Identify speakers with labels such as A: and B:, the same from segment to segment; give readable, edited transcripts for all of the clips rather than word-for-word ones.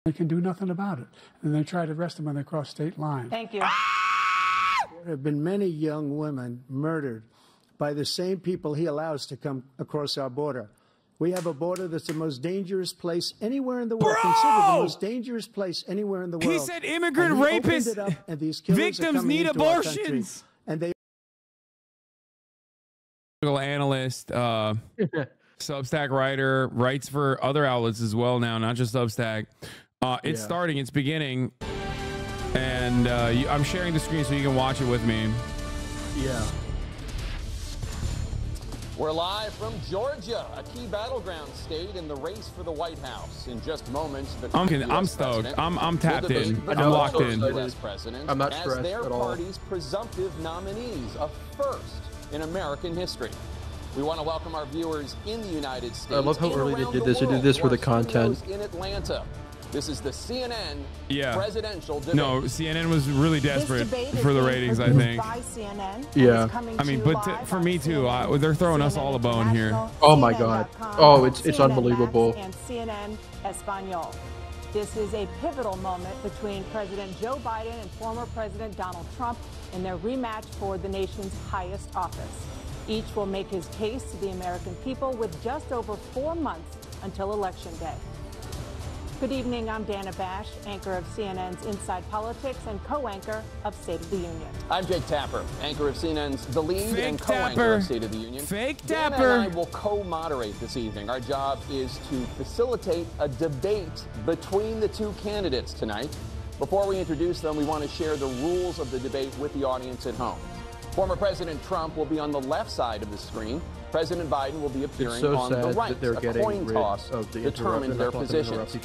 A: They can do nothing about it. And they try to arrest them when they cross state lines.
B: Thank you.
C: There have been many young women murdered by the same people he allows to come across our border. We have a border that's the most dangerous place anywhere in the world.
D: Bro!
C: Considered the most dangerous place anywhere in the world.
D: He said immigrant rapists, victims need abortions.
C: And they
D: analyst, Substack writer, writes for other outlets as well now, not just Substack. It's starting, it's beginning, and I'm sharing the screen so you can watch it with me.
E: Yeah. We're live from Georgia, a key battleground state in the race for the White House. In just moments, the
D: I'm stoked. I'm tapped in. I'm locked in.
E: I'm not stressed as their party's presumptive nominees, a first in American history. We want to welcome our viewers in the United States.
F: I love how early they did this. They did this for the content.
E: In Atlanta. This is the CNN presidential debate.
D: No, CNN was really desperate for the ratings, I think.
F: Yeah.
D: I mean, but for me too, they're throwing us all a bone here.
F: Oh my God. Oh, it's unbelievable.
B: And CNN Espanol. This is a pivotal moment between President Joe Biden and former President Donald Trump in their rematch for the nation's highest office. Each will make his case to the American people with just over 4 months until Election Day. Good evening, I'm Dana Bash, anchor of CNN's Inside Politics and co-anchor of State of the Union.
E: I'm Jake Tapper, anchor of CNN's The Lead and co-anchor of State of the Union.
D: Tapper.
E: Dana and I will co-moderate this evening. Our job is to facilitate a debate between the two candidates tonight. Before we introduce them, we want to share the rules of the debate with the audience at home. Former President Trump will be on the left side of the screen. President Biden will be appearing on the right. A coin toss determines their positions.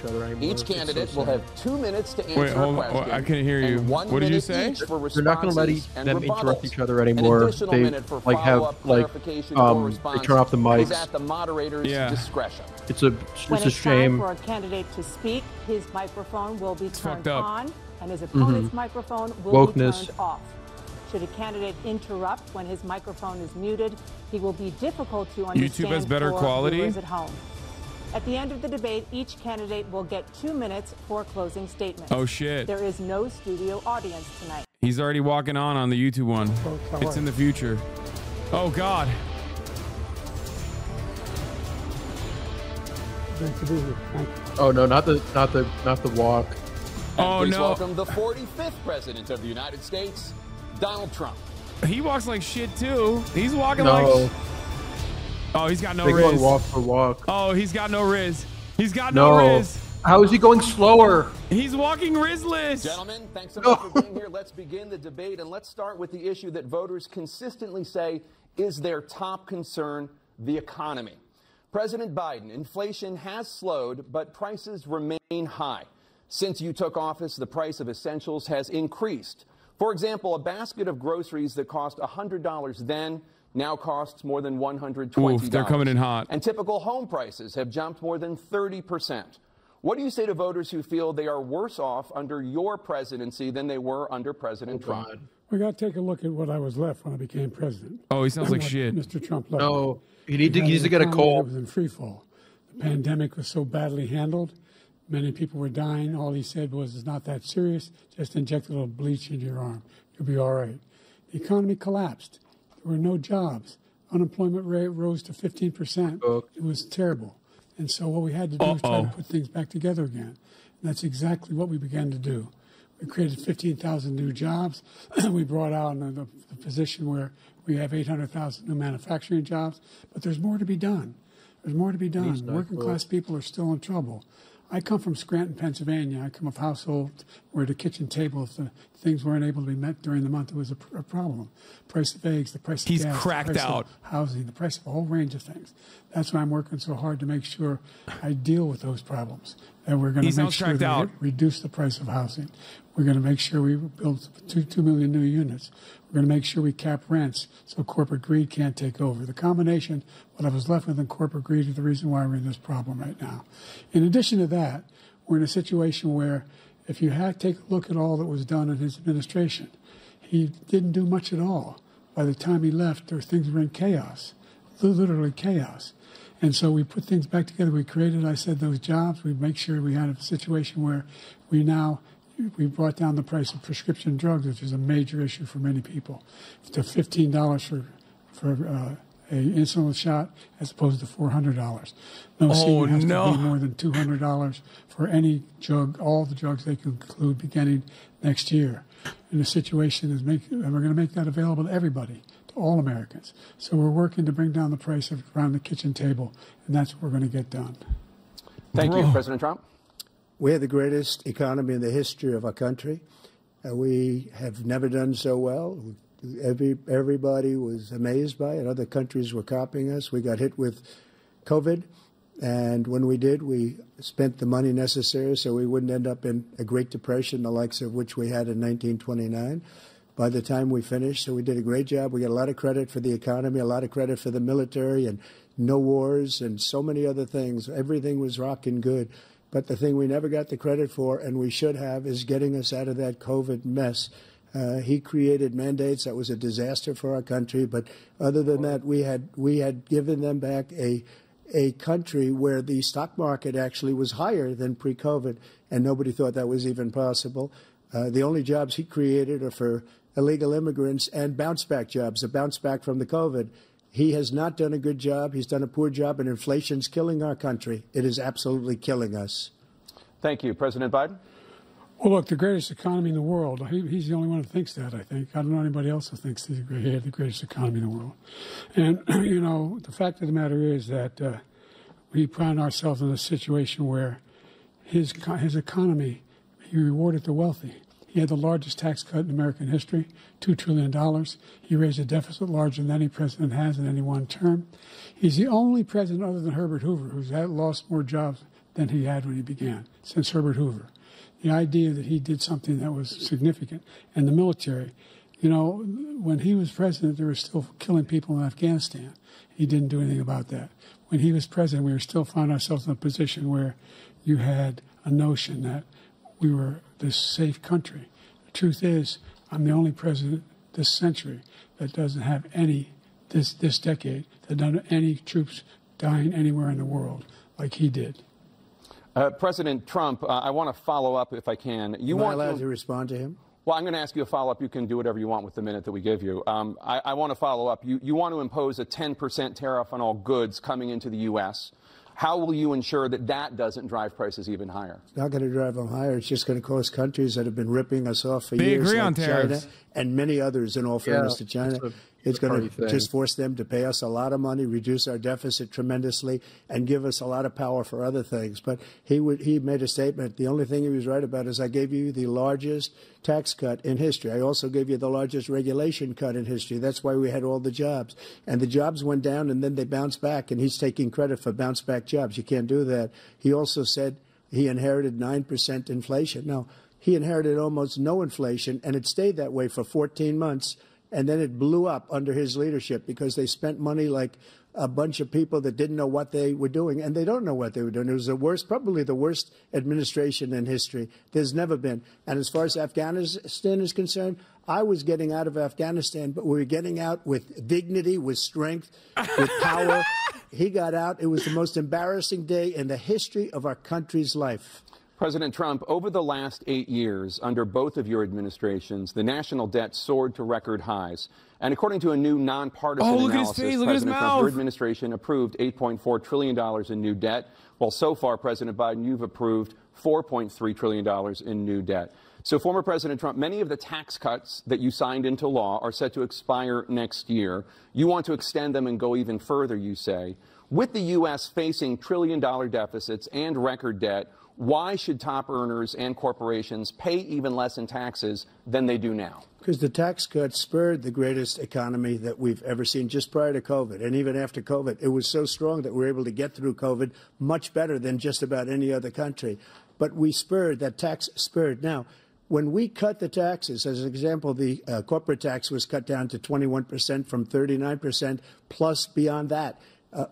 E: Each candidate will have 2 minutes to answer a question.
D: I couldn't hear you. What did you say?
F: They're not going to let them interrupt each other anymore. They like have like they turn off the mics.
E: At the moderator's discretion.
F: It's a shame.
B: For a candidate to speak, his microphone will be turned on, and his opponent's microphone will be turned off. Should a candidate interrupt when his microphone is muted, he will be difficult to understand.
D: YouTube has better quality.
B: At home. At the end of the debate, each candidate will get 2 minutes for closing statements.
D: Oh shit!
B: There is no studio audience tonight.
D: He's already walking on the YouTube one. It's in the future. Oh God!
F: Oh no, not the walk.
D: Oh
E: Please
D: no!
E: Welcome the 45th president of the United States, Donald Trump.
D: He walks like shit too. He's walking like. Oh, he's got no riz.
F: Going walk for walk.
D: Oh, he's got no riz. He's got no riz.
F: How is he going slower?
D: He's walking rizless.
E: Gentlemen, thanks so much for being here. Let's begin the debate, and let's start with the issue that voters consistently say is their top concern: the economy. President Biden, inflation has slowed, but prices remain high. Since you took office, the price of essentials has increased. For example, a basket of groceries that cost $100 then now costs more than $120.
D: Oof, they're coming in hot.
E: And typical home prices have jumped more than 30%. What do you say to voters who feel they are worse off under your presidency than they were under President Trump?
A: We got to take a look at what I was left when I became president.
D: Oh, he sounds like shit.
A: Mr. Trump left.
F: No, he needs to get a cold.
A: It was in free fall. The pandemic was so badly handled. Many people were dying. All he said was, it's not that serious. Just inject a little bleach into your arm. You'll be all right. The economy collapsed. There were no jobs. Unemployment rate rose to 15%. It was terrible. And so what we had to do was try to put things back together again. And that's exactly what we began to do. We created 15,000 new jobs. We brought out the position where we have 800,000 new manufacturing jobs. But there's more to be done. There's more to be done. Working class people are still in trouble. I come from Scranton, Pennsylvania. I come of a household where the kitchen table, if the things weren't able to be met during the month, it was a problem. Price of eggs, the price of gas,
D: cracked
A: the price
D: out.
A: of housing, the price of a whole range of things. That's why I'm working so hard to make sure I deal with those problems. And we're going to make sure that we reduce the price of housing. We're going to make sure we build 2 million new units. We're going to make sure we cap rents so corporate greed can't take over. The combination, what I was left with in corporate greed, is the reason why we're in this problem right now. In addition to that, we're in a situation where if you take a look at all that was done in his administration, he didn't do much at all. By the time he left, things were in chaos, literally chaos. And so we put things back together. We created, I said, those jobs. We make sure we had a situation where we brought down the price of prescription drugs, which is a major issue for many people, to $15 for a insulin shot as opposed to $400. No senior has to pay more than $200 for any drug, all the drugs they can include beginning next year. And the situation is and we're going to make that available to everybody, to all Americans. So we're working to bring down the price around the kitchen table, and that's what we're going to get done.
E: Thank you, President Trump.
C: We have the greatest economy in the history of our country. We have never done so well. Everybody was amazed by it. Other countries were copying us. We got hit with COVID, and when we did, we spent the money necessary so we wouldn't end up in a Great Depression, the likes of which we had in 1929. By the time we finished, so we did a great job. We got a lot of credit for the economy, a lot of credit for the military, and no wars, and so many other things. Everything was rocking good. But the thing we never got the credit for, and we should have, is getting us out of that COVID mess. He created mandates that was a disaster for our country. But other than that, we had given them back a country where the stock market actually was higher than pre-COVID, and nobody thought that was even possible. The only jobs he created are for illegal immigrants and bounce-back jobs, a bounce-back from the COVID. He has not done a good job. He's done a poor job, and inflation's killing our country. It is absolutely killing us.
E: Thank you. President Biden?
A: Well, look, the greatest economy in the world. He's the only one who thinks that, I think. I don't know anybody else who thinks he had the greatest economy in the world. And, you know, the fact of the matter is that we found ourselves in a situation where his economy, he rewarded the wealthy. He had the largest tax cut in American history, $2 trillion. He raised a deficit larger than any president has in any one term. He's the only president other than Herbert Hoover who's lost more jobs than he had when he began, since Herbert Hoover. The idea that he did something that was significant. And the military, you know, when he was president, they were still killing people in Afghanistan. He didn't do anything about that. When he was president, we were still finding ourselves in a position where you had a notion that we were this safe country. The truth is, I'm the only president this century that doesn't have this decade, that doesn't have any troops dying anywhere in the world like he did.
E: President Trump, I want to follow up if I can.
C: Am I allowed to respond to him?
E: Well, I'm going to ask you a follow-up. You can do whatever you want with the minute that we give you. I want to follow up. You want to impose a 10% tariff on all goods coming into the U.S. How will you ensure that that doesn't drive prices even higher?
C: It's not going to drive them higher. It's just going to cost countries that have been ripping us off for years, like China and many others, in all fairness to China. It's going to just force them to pay us a lot of money, reduce our deficit tremendously, and give us a lot of power for other things. But he made a statement. The only thing he was right about is I gave you the largest tax cut in history. I also gave you the largest regulation cut in history. That's why we had all the jobs. And the jobs went down, and then they bounced back, and he's taking credit for bounce-back jobs. You can't do that. He also said he inherited 9% inflation. No, he inherited almost no inflation, and it stayed that way for 14 months. And then it blew up under his leadership because they spent money like a bunch of people that didn't know what they were doing. And they don't know what they were doing. It was the worst, probably the worst administration in history. There's never been. And as far as Afghanistan is concerned, I was getting out of Afghanistan, but we were getting out with dignity, with strength, with power. He got out. It was the most embarrassing day in the history of our country's life.
E: President Trump, over the last 8 years, under both of your administrations, the national debt soared to record highs. And according to a new nonpartisan analysis, President Trump, your administration approved $8.4 trillion in new debt, while so far, President Biden, you've approved $4.3 trillion in new debt. So, former President Trump, many of the tax cuts that you signed into law are set to expire next year. You want to extend them and go even further, you say. With the U.S. facing trillion-dollar deficits and record debt, why should top earners and corporations pay even less in taxes than they do now?
C: Because the tax cuts spurred the greatest economy that we've ever seen just prior to COVID. And even after COVID, it was so strong that we were able to get through COVID much better than just about any other country. But we spurred, that tax spurred. Now, when we cut the taxes, as an example, the corporate tax was cut down to 21% from 39%, plus beyond that.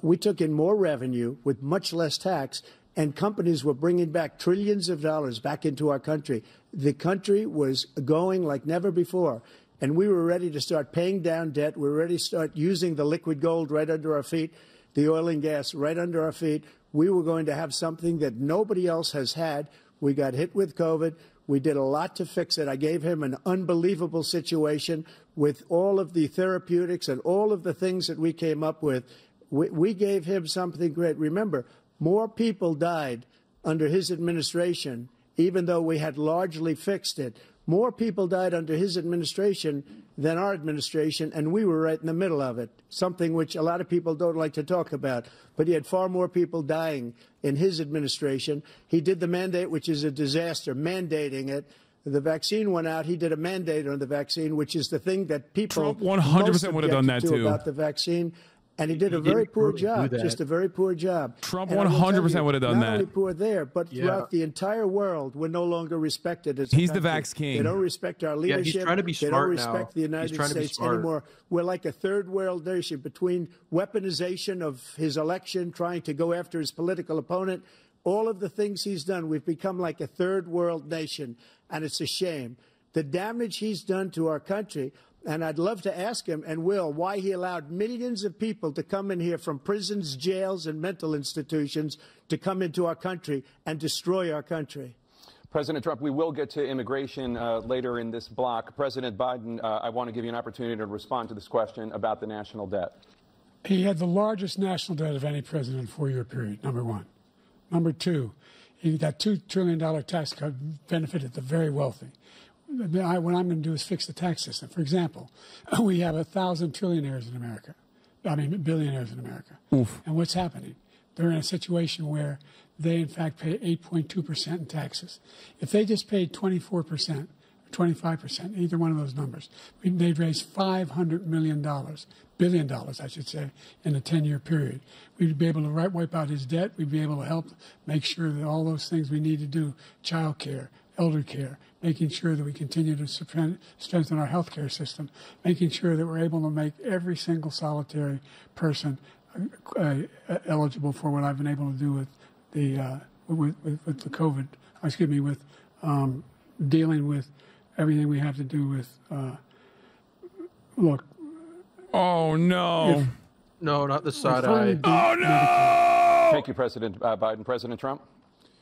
C: We took in more revenue with much less tax, and companies were bringing back trillions of dollars back into our country. The country was going like never before, and we were ready to start paying down debt. We were ready to start using the liquid gold right under our feet. the oil and gas right under our feet. We were going to have something that nobody else has had. We got hit with COVID. We did a lot to fix it. I gave him an unbelievable situation with all of the therapeutics and all of the things that we came up with. We gave him something great. Remember, more people died under his administration, even though we had largely fixed it. More people died under his administration than our administration, and we were right in the middle of it, something which a lot of people don't like to talk about. But he had far more people dying in his administration. He did the mandate, which is a disaster, mandating it. The vaccine went out. He did a mandate on the vaccine, which is the thing that people
D: Trump 100% would have done that too
C: about the vaccine. And he did a very poor job, just a very poor job.
D: Trump 100% would have done that.
C: Not only poor there, but throughout the entire world, we're no longer respected as
D: He's the vax king.
C: They don't respect our leadership.
F: He's trying to be smart
C: now. They don't
F: now.
C: respect the United States anymore. We're like a third world nation between weaponization of his election, trying to go after his political opponent, all of the things he's done. We've become like a third world nation, and it's a shame. The damage he's done to our country. And I'd love to ask him, and will, why he allowed millions of people to come in here from prisons, jails, and mental institutions to come into our country and destroy our country.
E: President Trump, we will get to immigration later in this block. President Biden, I want to give you an opportunity to respond to this question about the national debt.
A: He had the largest national debt of any president in a four-year period, number one. Number two, that $2 trillion tax cut benefited the very wealthy. What I'm going to do is fix the tax system. For example, we have 1,000 trillionaires in America. I mean, billionaires in America.
D: Oof.
A: And what's happening? They're in a situation where they, in fact, pay 8.2% in taxes. If they just paid 24%, 25%, either one of those numbers, they'd raise $500 billion, I should say, in a 10-year period. We'd be able to wipe out his debt. We'd be able to help make sure that all those things we need to do, child care, elder care, making sure that we continue to strengthen our health care system, making sure that we're able to make every single solitary person eligible for what I've been able to do with the with the COVID, with dealing with everything we have to do with, look.
D: Oh, no.
F: No, not the side eye.
D: Oh, no.
E: Thank you, President Biden. President Trump?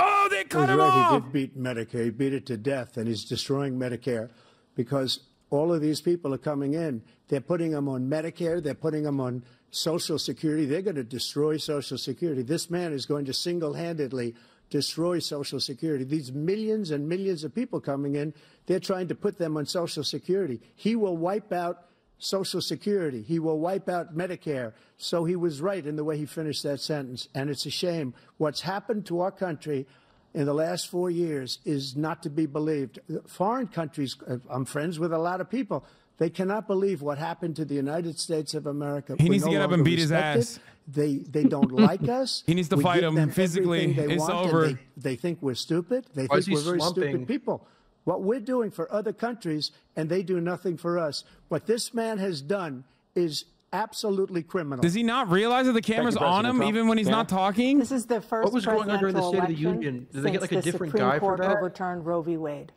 D: Oh, they cut him
C: off.
D: off.
C: He did beat Medicare. He beat it to death, and he's destroying Medicare because all of these people are coming in. They're putting them on Medicare. They're putting them on Social Security. They're going to destroy Social Security. This man is going to single-handedly destroy Social Security. These millions and millions of people coming in, they're trying to put them on Social Security. He will wipe out Social Security. He will wipe out Medicare. So he was right in the way he finished that sentence. And it's a shame. What's happened to our country in the last 4 years is not to be believed. Foreign countries, I'm friends with a lot of people, they cannot believe what happened to the United States of America.
D: He needs to get up and beat his ass.
C: They don't like us.
D: He needs to fight them physically. It's over.
C: They think we're stupid. They think we're very stupid people. What we're doing for other countries, and they do nothing for us. What this man has done is absolutely criminal.
D: Does he not realize that the camera's on him even when he's not talking?
B: This is the first
F: what was going on during the State of the Union? Did they get like a different guy for that?
B: Overturned Roe v. Wade.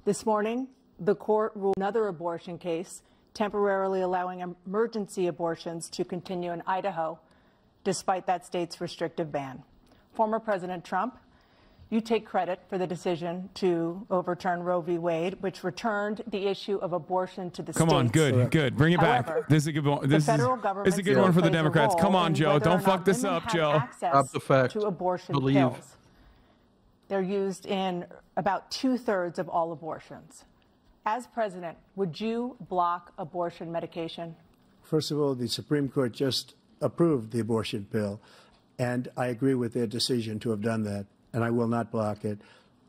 B: This morning, the court ruled another abortion case, temporarily allowing emergency abortions to continue in Idaho, despite that state's restrictive ban. Former President Trump, you take credit for the decision to overturn Roe v. Wade, which returned the issue of abortion to the states.
D: Come on, good. Bring it back. This is a good one. This is a good one for the Democrats. Come on, Joe. Don't fuck this up, Joe.
F: Stop the fact.
B: To abortion pills. They're used in about 2/3 of all abortions. As president, would you block abortion medication?
C: First of all, the Supreme Court just approved the abortion pill, and I agree with their decision to have done that. And I will not block it.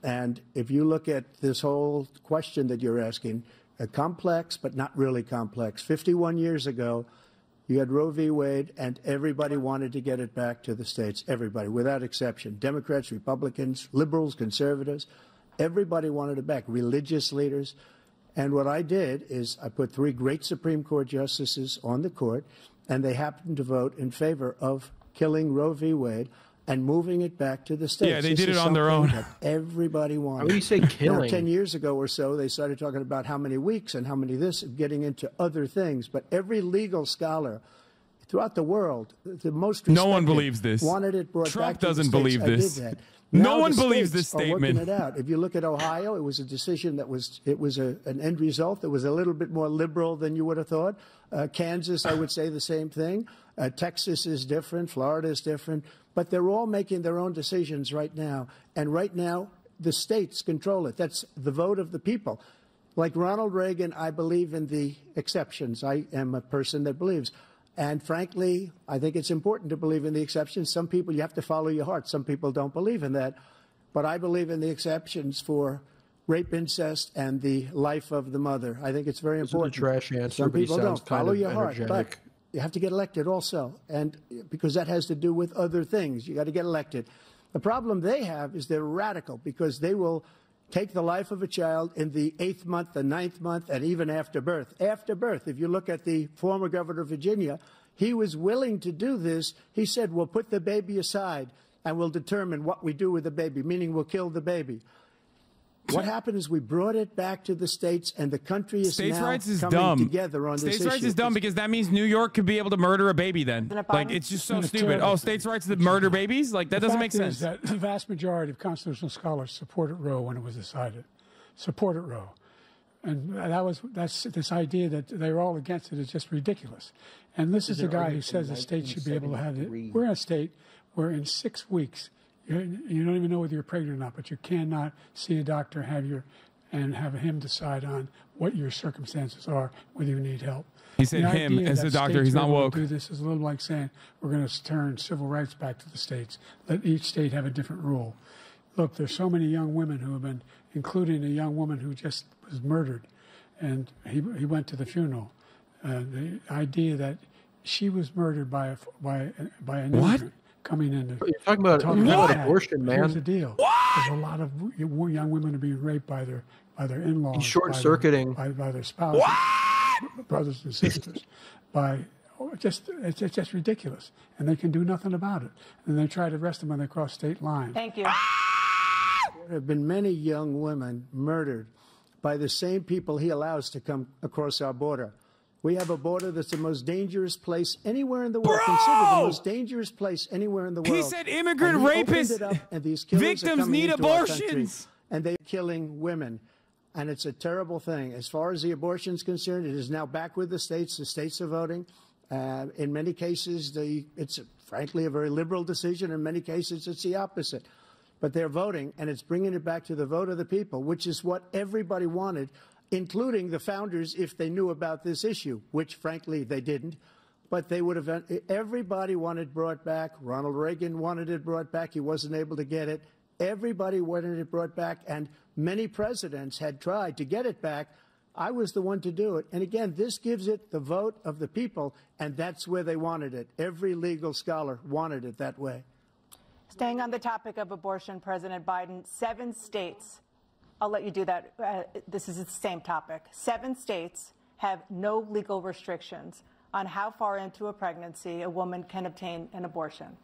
C: And if you look at this whole question that you're asking, complex but not really complex. 51 years ago, you had Roe v. Wade, and everybody wanted to get it back to the states. Everybody, without exception. Democrats, Republicans, liberals, conservatives. Everybody wanted it back. Religious leaders. And what I did is I put 3 great Supreme Court justices on the court, and they happened to vote in favor of killing Roe v. Wade and moving it back to the states.
D: Yeah, they did it on their own.
C: That everybody wanted.
F: How do you say killing?
C: 10 years ago or so, they started talking about how many weeks and how many this, getting into other things. But every legal scholar throughout the world, the most
D: no one believes this.
C: Wanted it brought
D: Trump
C: back to
D: doesn't
C: the States.
D: believe this.
C: I did that.
D: No
C: Now
D: one
C: the
D: believes
C: states
D: this statement.
C: Are working it out. If you look at Ohio, it was a decision that was an end result that was a little bit more liberal than you would have thought. Kansas, I would say the same thing. Texas is different. Florida is different. But they're all making their own decisions right now. And right now, the states control it. That's the vote of the people. Like Ronald Reagan, I believe in the exceptions. I am a person that believes. And frankly, I think it's important to believe in the exceptions. Some people, you have to follow your heart. Some people don't believe in that. But I believe in the exceptions for rape, incest, and the life of the mother. I think it's very important.
F: A trash answer,
C: Some people don't. Follow your heart.
F: Energetic.
C: But you have to get elected also. And because that has to do with other things. You got to get elected. The problem they have is they're radical because they will take the life of a child in the 8th month, the 9th month, and even after birth. After birth, if you look at the former governor of Virginia, he was willing to do this. He said, we'll put the baby aside and we'll determine what we do with the baby, meaning we'll kill the baby. What happened is we brought it back to the states, and the country is
D: States'
C: now
D: rights is
C: coming
D: dumb.
C: together on this issue.
D: States' rights is dumb because that means New York could be able to murder a baby then. Like, it's just so stupid. Oh, states' rights to murder babies? Like, that doesn't make sense.
A: That the vast majority of constitutional scholars supported Roe when it was decided. Supported Roe. And that's this idea that they're all against it is just ridiculous. And this is the guy who says the state should be able to have it. We're in a state where in 6 weeks, you don't even know whether you're pregnant or not, but you cannot see a doctor, and have him decide on what your circumstances are, whether you need help.
D: He said him as a doctor. He's not woke.
A: Do this is a little like saying we're going to turn civil rights back to the states. Let each state have a different rule. Look, there's so many young women who have been, including a young woman who just was murdered, and he went to the funeral. The idea that she was murdered by an immigrant coming in.
F: You're talking about abortion, man.
A: Here's the deal. There's a lot of young women who are being raped by their in-laws,
F: short-circuiting,
A: by their spouses, brothers and sisters. It's just ridiculous, and they can do nothing about it. And they try to arrest them when they cross state lines.
B: Thank you.
C: There have been many young women murdered by the same people he allows to come across our border. We have a border that's the most dangerous place anywhere in the world. Consider the most dangerous place anywhere in the world.
D: He said immigrant rapists, victims need abortions.
C: And they're killing women. And it's a terrible thing. As far as the abortion is concerned, it is now back with the states. The states are voting. In many cases, it's frankly a very liberal decision. In many cases, it's the opposite. But they're voting, and it's bringing it back to the vote of the people, which is what everybody wanted, including the founders, if they knew about this issue, which, frankly, they didn't. But they would have. Everybody wanted it brought back. Ronald Reagan wanted it brought back. He wasn't able to get it. Everybody wanted it brought back, and many presidents had tried to get it back. I was the one to do it. And again, this gives it the vote of the people, and that's where they wanted it. Every legal scholar wanted it that way.
B: Staying on the topic of abortion, President Biden, 7 states, I'll let you do that. This is the same topic. 7 states have no legal restrictions on how far into a pregnancy a woman can obtain an abortion.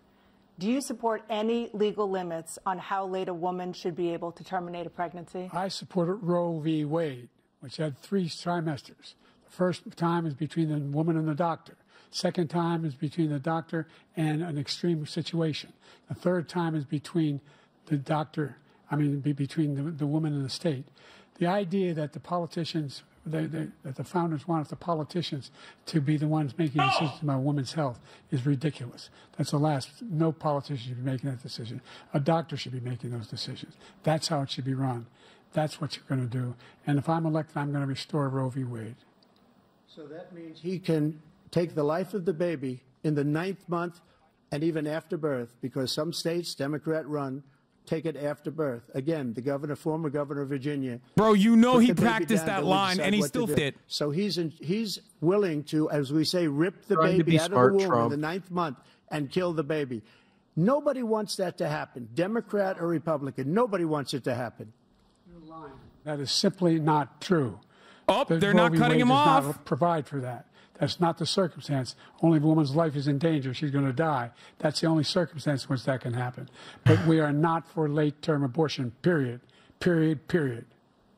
B: Do you support any legal limits on how late a woman should be able to terminate a pregnancy?
A: I supported Roe v. Wade, which had 3 trimesters. The first time is between the woman and the doctor. Second time is between the doctor and an extreme situation. The third time is between the doctor, between the woman and the state. The idea that the politicians, that the founders wanted the politicians to be the ones making decisions about women's health is ridiculous. That's the last. No politician should be making that decision. A doctor should be making those decisions. That's how it should be run. That's what you're going to do. And if I'm elected, I'm going to restore Roe v. Wade.
C: So that means he can take the life of the baby in the 9th month and even after birth, because some states, Democrat-run, take it after birth. Again, the former governor of Virginia.
D: Bro, you know he practiced that line, and he still did.
C: So he's willing to, as we say, rip the baby out of the womb in the 9th month and kill the baby. Nobody wants that to happen, Democrat or Republican. Nobody wants it to happen.
A: That is simply not true.
D: Oh, they're not cutting him off.
A: Not provide for that. That's not the circumstance. Only if a woman's life is in danger, she's going to die. That's the only circumstance in which that can happen. But we are not for late-term abortion, period. Period, period.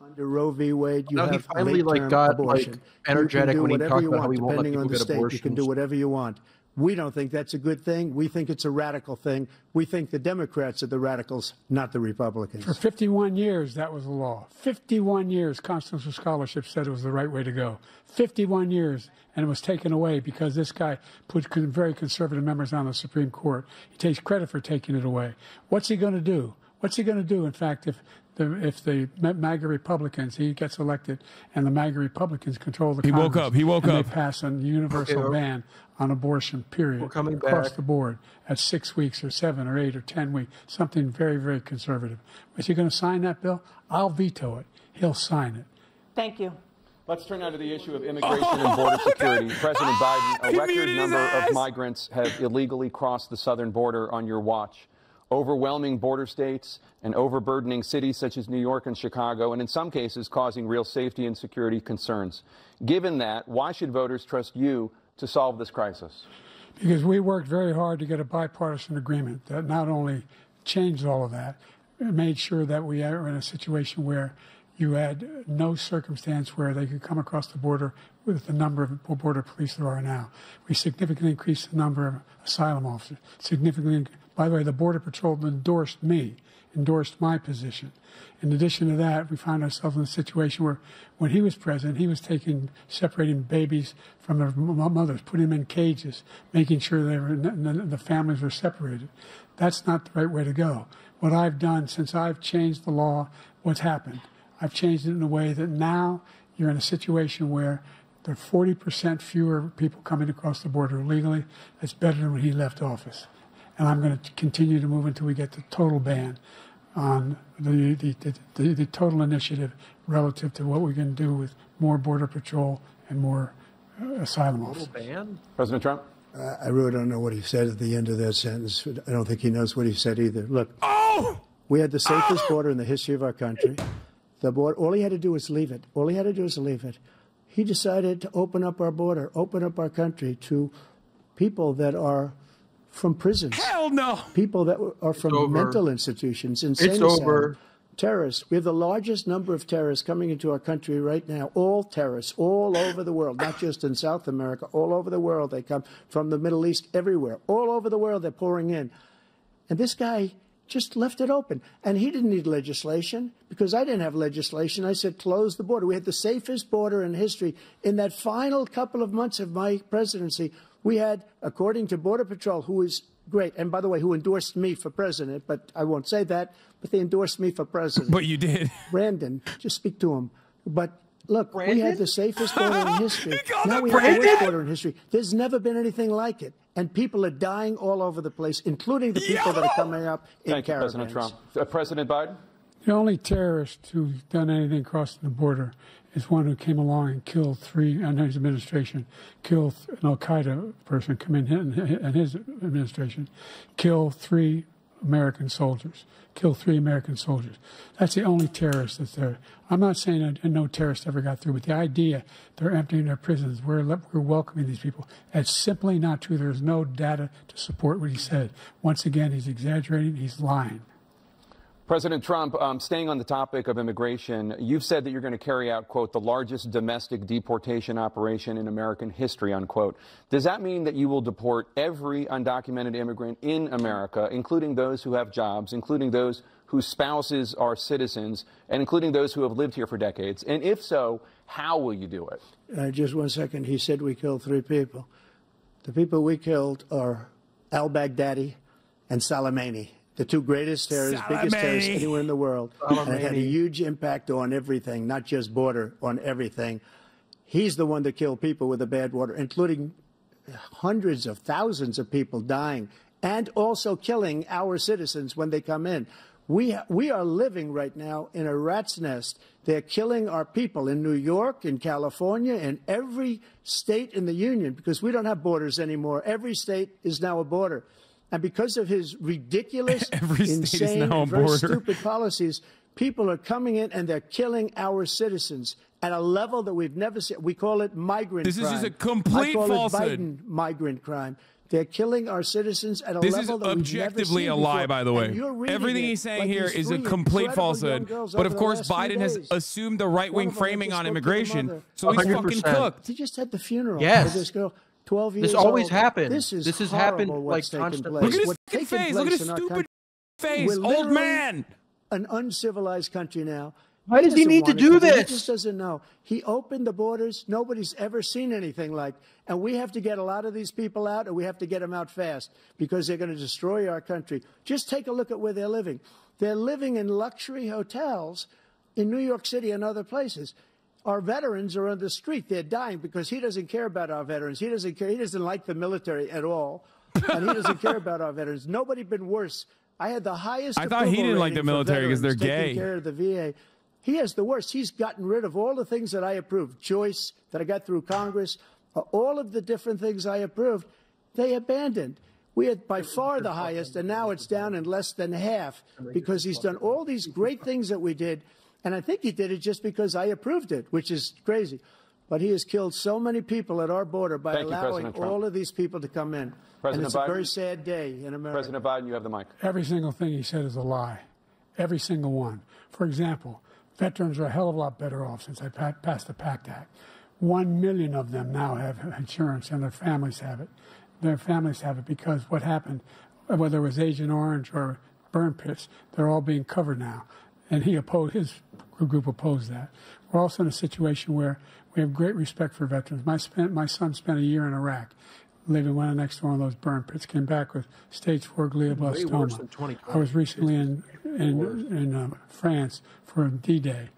C: Under Roe v. Wade, you have
F: he finally
C: late-term
F: got
C: abortion.
F: Energetic when he talked about how he won't let people get
C: abortion. You can do whatever you want. We don't think that's a good thing. We think it's a radical thing. We think the Democrats are the radicals, not the Republicans.
A: For 51 years, that was the law. 51 years, constitutional scholarship said it was the right way to go. 51 years, and it was taken away because this guy put very conservative members on the Supreme Court. He takes credit for taking it away. What's he going to do? What's he going to do, in fact, if the MAGA Republicans, he gets elected, and the MAGA Republicans control the Congress?
D: He woke up.
A: They pass a universal ban on abortion, period, across the board at 6 weeks or 7 or 8 or 10 weeks, something very, very conservative. Is he going to sign that bill? I'll veto it. He'll sign it.
B: Thank you.
E: Let's turn now to the issue of immigration and border security. President Biden, a record number of migrants have illegally crossed the southern border on your watch. Overwhelming border states and overburdening cities such as New York and Chicago, and in some cases causing real safety and security concerns. Given that, why should voters trust you to solve this crisis?
A: Because we worked very hard to get a bipartisan agreement that not only changed all of that, it made sure that we are in a situation where you had no circumstance where they could come across the border with the number of border police there are now. We significantly increased the number of asylum officers. By the way, the Border Patrol endorsed my position. In addition to that, we found ourselves in a situation where when he was president, he was separating babies from their mothers, putting them in cages, making sure the families were separated. That's not the right way to go. What I've done since I've changed the law, what's happened? I've changed it in a way that now you're in a situation where there are 40% fewer people coming across the border illegally. That's better than when he left office. And I'm going to continue to move until we get the total ban on the total initiative relative to what we can do with more Border Patrol and more asylum officers.
F: Total ban?
E: President Trump?
C: I really don't know what he said at the end of that sentence. I don't think he knows what he said either. Look, we had the safest border in the history of our country. The border, all he had to do was leave it. All he had to do was leave it. He decided to open up our border, open up our country to people that from prisons.
D: Hell no!
C: People that are from mental institutions, insane asylum, terrorists. We have the largest number of terrorists coming into our country right now. All terrorists, all over the world, not just in South America, all over the world. They come from the Middle East, everywhere. All over the world, they're pouring in. And this guy just left it open. And he didn't need legislation because I didn't have legislation. I said, close the border. We had the safest border in history. In that final couple of months of my presidency, we had, according to Border Patrol, who is great, and by the way, who endorsed me for president, but I won't say that, but they endorsed me for president.
D: But you did.
C: Brandon, just speak to him. But look, Brandon? We had the safest border in history. Now we
D: Brandon?
C: have the worst border in history. There's never been anything like it. And people are dying all over the place, including the people that are coming up in
E: Thank
C: caravans.
E: you, President Trump. President Biden?
A: The only terrorist who's done anything crossing the border is one who came along and killed his administration, killed an Al-Qaeda person come in and his administration, killed 3 American soldiers, That's the only terrorist that's there. I'm not saying that no terrorist ever got through, but the idea they're emptying their prisons, we're welcoming these people, that's simply not true. There's no data to support what he said. Once again, he's exaggerating, he's lying.
E: President Trump, staying on the topic of immigration, you've said that you're going to carry out, quote, the largest domestic deportation operation in American history, unquote. Does that mean that you will deport every undocumented immigrant in America, including those who have jobs, including those whose spouses are citizens, and including those who have lived here for decades? And if so, how will you do it?
C: Just 1 second. He said we killed 3 people. The people we killed are al-Baghdadi and Soleimani. The 2 greatest terrorists, biggest terrorists anywhere in the world. And it had a huge impact on everything, not just border, on everything. He's the one that killed people with the bad water, including hundreds of thousands of people dying, and also killing our citizens when they come in. We are living right now in a rat's nest. They're killing our people in New York, in California, in every state in the union, because we don't have borders anymore. Every state is now a border. And because of his ridiculous, insane, and very stupid policies, people are coming in and they're killing our citizens at a level that we've never seen. We call it migrant crime.
D: This is just a complete falsehood.
C: I call it Biden migrant crime. They're killing our citizens at a level that we've never seen.
D: This is objectively a lie, by the way. Everything he's saying here is a complete falsehood. But of course, Biden has assumed the right-wing framing on immigration, so he's fucking cooked.
C: He just had the funeral of this girl. 12 years
F: This always
C: old.
F: happened.
C: This
F: has happened like constantly.
D: Look at his fucking face. Look at his stupid face. Old man.
C: An uncivilized country now.
F: Why does he need to do this?
C: He just doesn't know. He opened the borders. Nobody's ever seen anything like. And we have to get a lot of these people out, and we have to get them out fast because they're going to destroy our country. Just take a look at where they're living. They're living in luxury hotels in New York City and other places. Our veterans are on the street. They're dying because he doesn't care about our veterans. He doesn't care. He doesn't like the military at all, and he doesn't care about our veterans. Nobody been worse. I had the highest.
D: I thought he didn't like the military because they're gay.
C: Taking care of the VA. He has the worst. He's gotten rid of all the things that I approved. Choice that I got through Congress, all of the different things I approved, they abandoned. We had by far the highest, and now it's down in less than half because he's done all these great things that we did. And I think he did it just because I approved it, which is crazy. But he has killed so many people at our border by allowing all of these people to come in. And it's a very sad day in America.
E: President Biden, you have the mic.
A: Every single thing he said is a lie. Every single one. For example, veterans are a hell of a lot better off since I passed the PACT Act. 1 million of them now have insurance, and their families have it. Their families have it because what happened, whether it was Agent Orange or burn pits, they're all being covered now. And he opposed, his group opposed that. We're also in a situation where we have great respect for veterans. My son spent a year in Iraq, living right next to one of those burn pits, came back with stage 4 glioblastoma. I was recently in France for D-Day,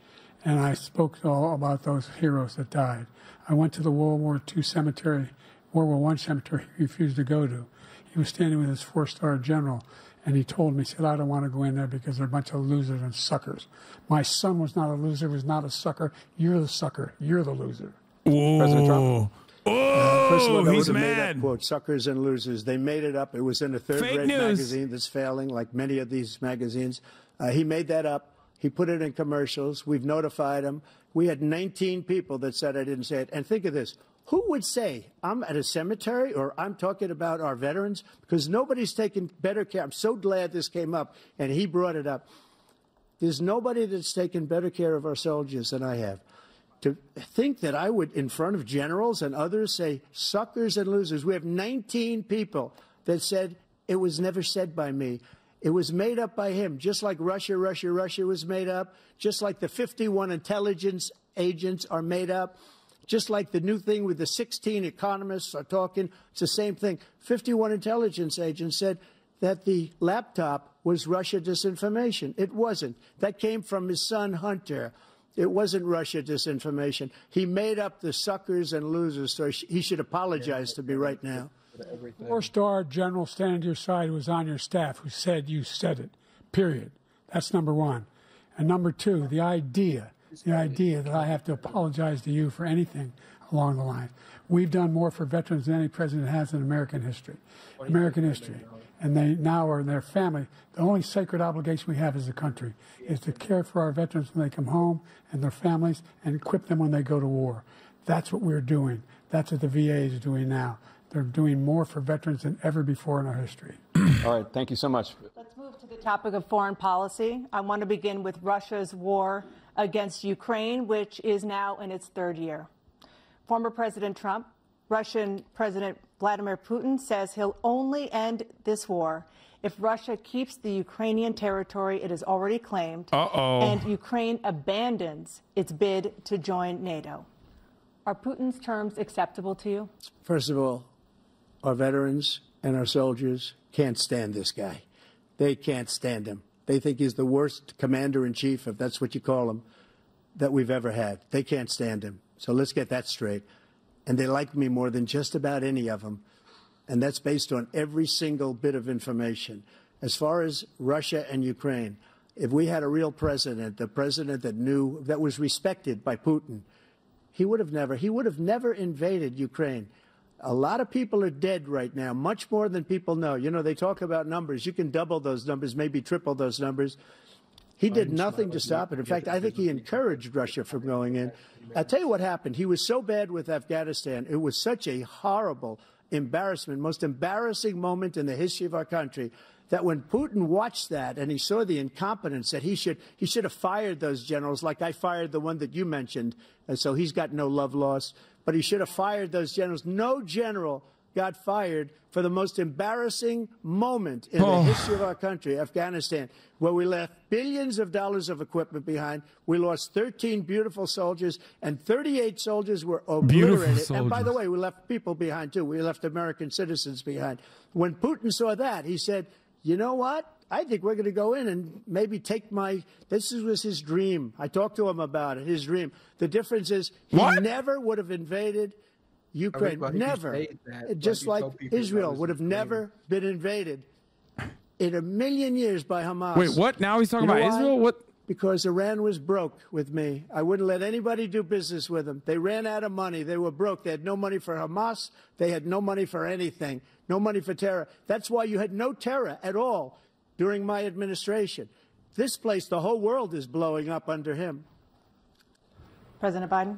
A: and I spoke all about those heroes that died. I went to the World War II cemetery, World War I cemetery he refused to go to. He was standing with his 4-star general, and he told me, he said, I don't want to go in there because they're a bunch of losers and suckers. My son was not a loser, was not a sucker. You're the sucker. You're the loser.
D: Ooh.
E: President Trump.
C: First of all, that
D: he's
C: was a
D: mad.
C: made-up quote, suckers and losers. They made it up. It was in a third-rate magazine that's failing, like many of these magazines. He made that up. He put it in commercials. We've notified him. We had 19 people that said I didn't say it. And think of this. Who would say I'm at a cemetery or I'm talking about our veterans? Because nobody's taken better care. I'm so glad this came up, and he brought it up. There's nobody that's taken better care of our soldiers than I have. To think that I would, in front of generals and others, say suckers and losers. We have 19 people that said it was never said by me. It was made up by him, just like Russia was made up, just like the 51 intelligence agents are made up, just like the new thing with the 16 economists are talking. It's the same thing. 51 intelligence agents said that the laptop was Russia disinformation. It wasn't. That came from his son, Hunter. It wasn't Russia disinformation. He made up the suckers and losers, so he should apologize to me right now.
A: 4-star general standing to your side who was on your staff who said you said it, period. That's number one. And number two, the idea that I have to apologize to you for anything along the line. We've done more for veterans than any president has in American history. And they now are in their family. The only sacred obligation we have as a country is to care for our veterans when they come home and their families and equip them when they go to war. That's what we're doing. That's what the VA is doing now. They're doing more for veterans than ever before in our history.
E: All right. Thank you so much.
B: Let's move to the topic of foreign policy. I want to begin with Russia's war against Ukraine, which is now in its 3rd year. Former President Trump, Russian President Vladimir Putin says he'll only end this war if Russia keeps the Ukrainian territory it has already claimed and Ukraine abandons its bid to join NATO. Are Putin's terms acceptable to you?
C: First of all, our veterans and our soldiers can't stand this guy. They can't stand him. They think he's the worst commander-in-chief, if that's what you call him, that we've ever had. They can't stand him. So let's get that straight. And they like me more than just about any of them. And that's based on every single bit of information. As far as Russia and Ukraine, if we had a real president, the president that knew, that was respected by Putin, he would have never invaded Ukraine. A lot of people are dead right now, much more than people know. You know, they talk about numbers. You can double those numbers, maybe triple those numbers. He did nothing to stop it. In fact, I think he encouraged Russia from going in. I'll tell you what happened. He was so bad with Afghanistan. It was such a horrible embarrassment, most embarrassing moment in the history of our country, that when Putin watched that and he saw the incompetence, that he should have fired those generals like I fired the one that you mentioned. And so he's got no love lost. but he should have fired those generals. No general got fired for the most embarrassing moment in the history of our country, Afghanistan, where we left billions of dollars of equipment behind. We lost 13 beautiful soldiers, and 38 soldiers were obliterated. And by the way, we left people behind, too. We left American citizens behind. When Putin saw that, he said, you know what? I think we're going to go in and maybe take my – this was his dream. I talked to him about it, his dream. The difference is he never would have invaded – Ukraine, never, just like Israel would have never been invaded in a million years by Hamas.
D: Wait, what? Now he's talking about Israel? What?
C: Because Iran was broke with me. I wouldn't let anybody do business with them. They ran out of money. They were broke. They had no money for Hamas. They had no money for anything, no money for terror. That's why you had no terror at all during my administration. This place, the whole world is blowing up under him.
B: President Biden?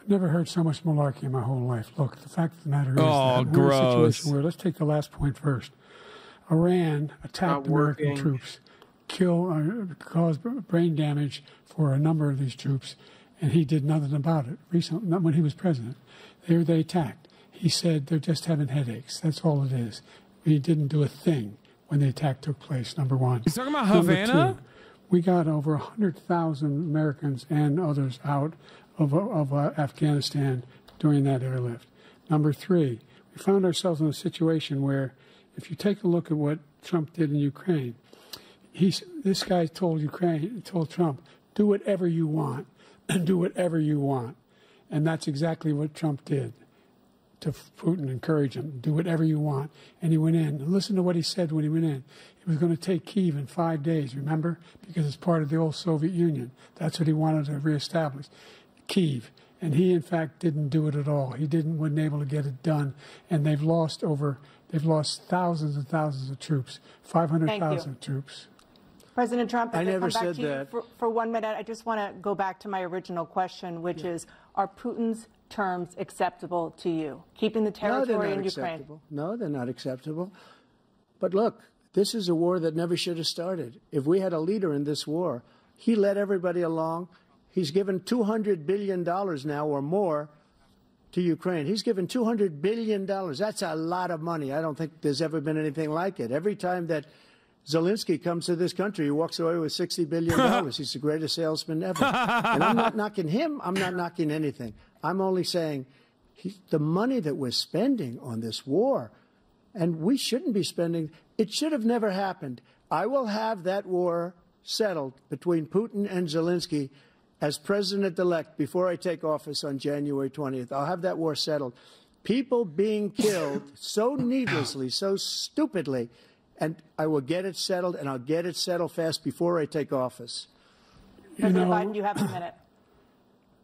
A: Never heard so much malarkey in my whole life. Look, the fact of the matter is that we're in a situation where, let's take the last point first. Iran attacked American troops, caused brain damage for a number of these troops, and he did nothing about it. Recently, not when he was president. They attacked. He said they're just having headaches. That's all it is. He didn't do a thing when the attack took place, number one.
D: He's talking about Havana?
A: Number two, we got over 100,000 Americans and others out of Afghanistan during that airlift. Number three, we found ourselves in a situation where, if you take a look at what Trump did in Ukraine, this guy told Trump, do whatever you want, and do whatever you want. And that's exactly what Trump did to Putin, encourage him, do whatever you want. And he went in. And listen to what he said when he went in. He was going to take Kyiv in 5 days, remember? Because it's part of the old Soviet Union. That's what he wanted to reestablish. Kyiv, and he in fact didn't do it at all. He wasn't able to get it done, and they've lost thousands and thousands of troops, 500,000 troops.
B: President Trump,
C: I never said that.
B: For 1 minute, I just want to go back to my original question, which is, are Putin's terms acceptable to you? Keeping the territory in Ukraine?
C: No, they're not acceptable. But look, this is a war that never should have started. If we had a leader in this war, he led everybody along. He's given $200 billion now or more to Ukraine. He's given $200 billion. That's a lot of money. I don't think there's ever been anything like it. Every time that Zelensky comes to this country, he walks away with $60 billion. He's the greatest salesman ever. And I'm not knocking him. I'm not knocking anything. I'm only saying the money that we're spending on this war, and we shouldn't be spending, it should have never happened. I will have that war settled between Putin and Zelensky as president-elect before I take office on January 20th. I'll have that war settled. People being killed so needlessly, so stupidly, and I will get it settled, and I'll get it settled fast before I take office.
B: President Biden, you have a minute.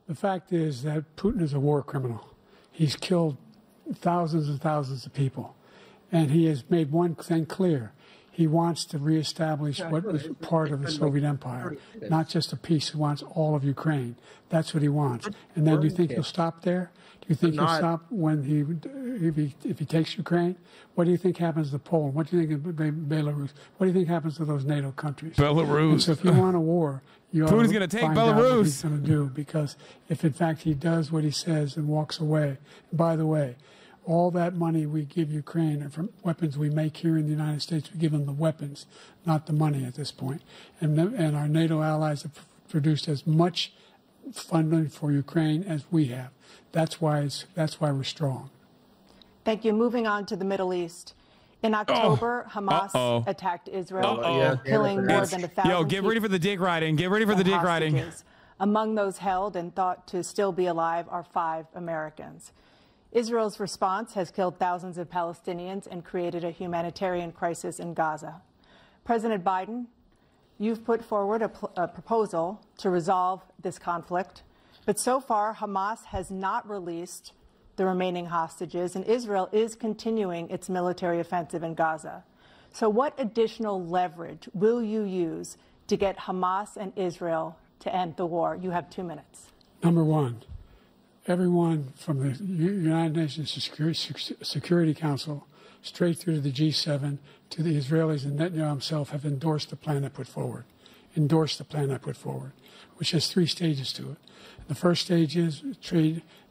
A: The fact is that Putin is a war criminal. He's killed thousands and thousands of people, and he has made one thing clear. He wants to reestablish what was part of the Soviet Empire, not just a piece. He wants all of Ukraine. That's what he wants. And then do you think he'll stop there? Do you think he'll stop when if he takes Ukraine? What do you think happens to Poland? What do you think of Belarus? What do you think happens to those NATO countries?
D: Belarus.
A: And so if you want a war, you
D: Putin's going to take Belarus.
A: Out what he's going to do, because if in fact he does what he says and walks away, and by the way, all that money we give Ukraine are from weapons we make here in the United States. We give them the weapons, not the money at this point. And our NATO allies have produced as much funding for Ukraine as we have. That's why we're strong.
B: Thank you. Moving on to the Middle East. In October, Hamas attacked Israel, killing more than 1,000
D: Yo, get ready for the dick riding. Get ready for the dick riding.
B: Among those held and thought to still be alive are 5 Americans. Israel's response has killed thousands of Palestinians and created a humanitarian crisis in Gaza. President Biden, you've put forward a proposal to resolve this conflict, but so far Hamas has not released the remaining hostages, and Israel is continuing its military offensive in Gaza. So what additional leverage will you use to get Hamas and Israel to end the war? You have 2 minutes.
A: Number one, everyone from the United Nations Security Council straight through to the G7 to the Israelis and Netanyahu himself have endorsed the plan I put forward, which has 3 stages to it. The first stage is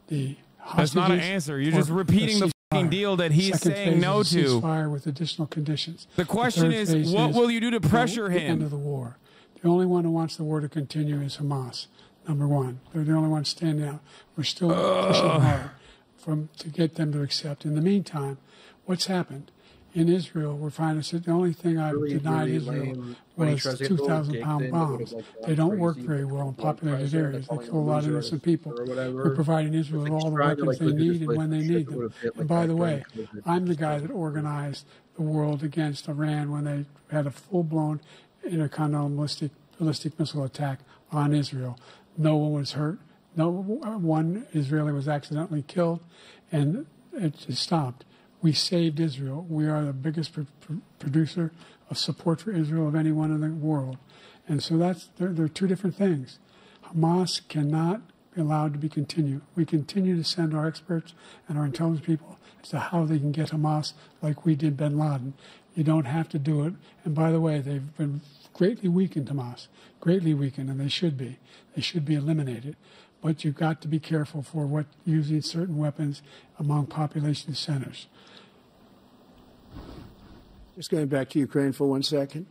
A: The
D: That's not an answer. You're just repeating the fucking deal that he's saying no to.
A: Ceasefire with additional conditions.
D: The question is, what will you do to pressure him?
A: The end of the war. The only one who wants the war to continue is Hamas. Number one, they're the only ones standing out. We're still pushing hard to get them to accept. In the meantime, what's happened? In Israel, we're finding the only thing I've denied Israel was 2,000-pound bombs. They don't work very well in populated areas. They kill a lot of innocent people. We're providing Israel with all the weapons they need and when they need them. And by the way, I'm the guy that organized the world against Iran when they had a full-blown intercontinental ballistic missile attack on Israel. No one was hurt. No one Israeli was accidentally killed, and it just stopped. We saved Israel. We are the biggest producer of support for Israel of anyone in the world. And so they're two different things. Hamas cannot be allowed to be continued. We continue to send our experts and our intelligence people as to how they can get Hamas like we did bin Laden. You don't have to do it. And by the way, they've been greatly weakened, Hamas, greatly weakened, and they should be. They should be eliminated. But you've got to be careful for using certain weapons among population centers.
C: Just going back to Ukraine for 1 second.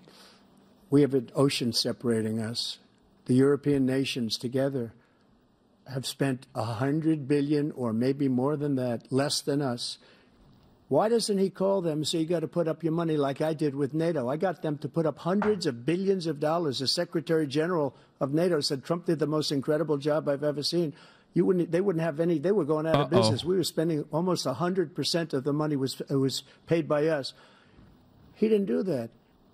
C: We have an ocean separating us. The European nations together have spent $100 billion or maybe more than that, less than us. Why doesn't he call them and say, you got to put up your money like I did with NATO? I got them to put up hundreds of billions of dollars. The Secretary General of NATO said Trump did the most incredible job I've ever seen. They wouldn't have any. They were going out of business. We were spending almost 100% of the money was paid by us. He didn't do that.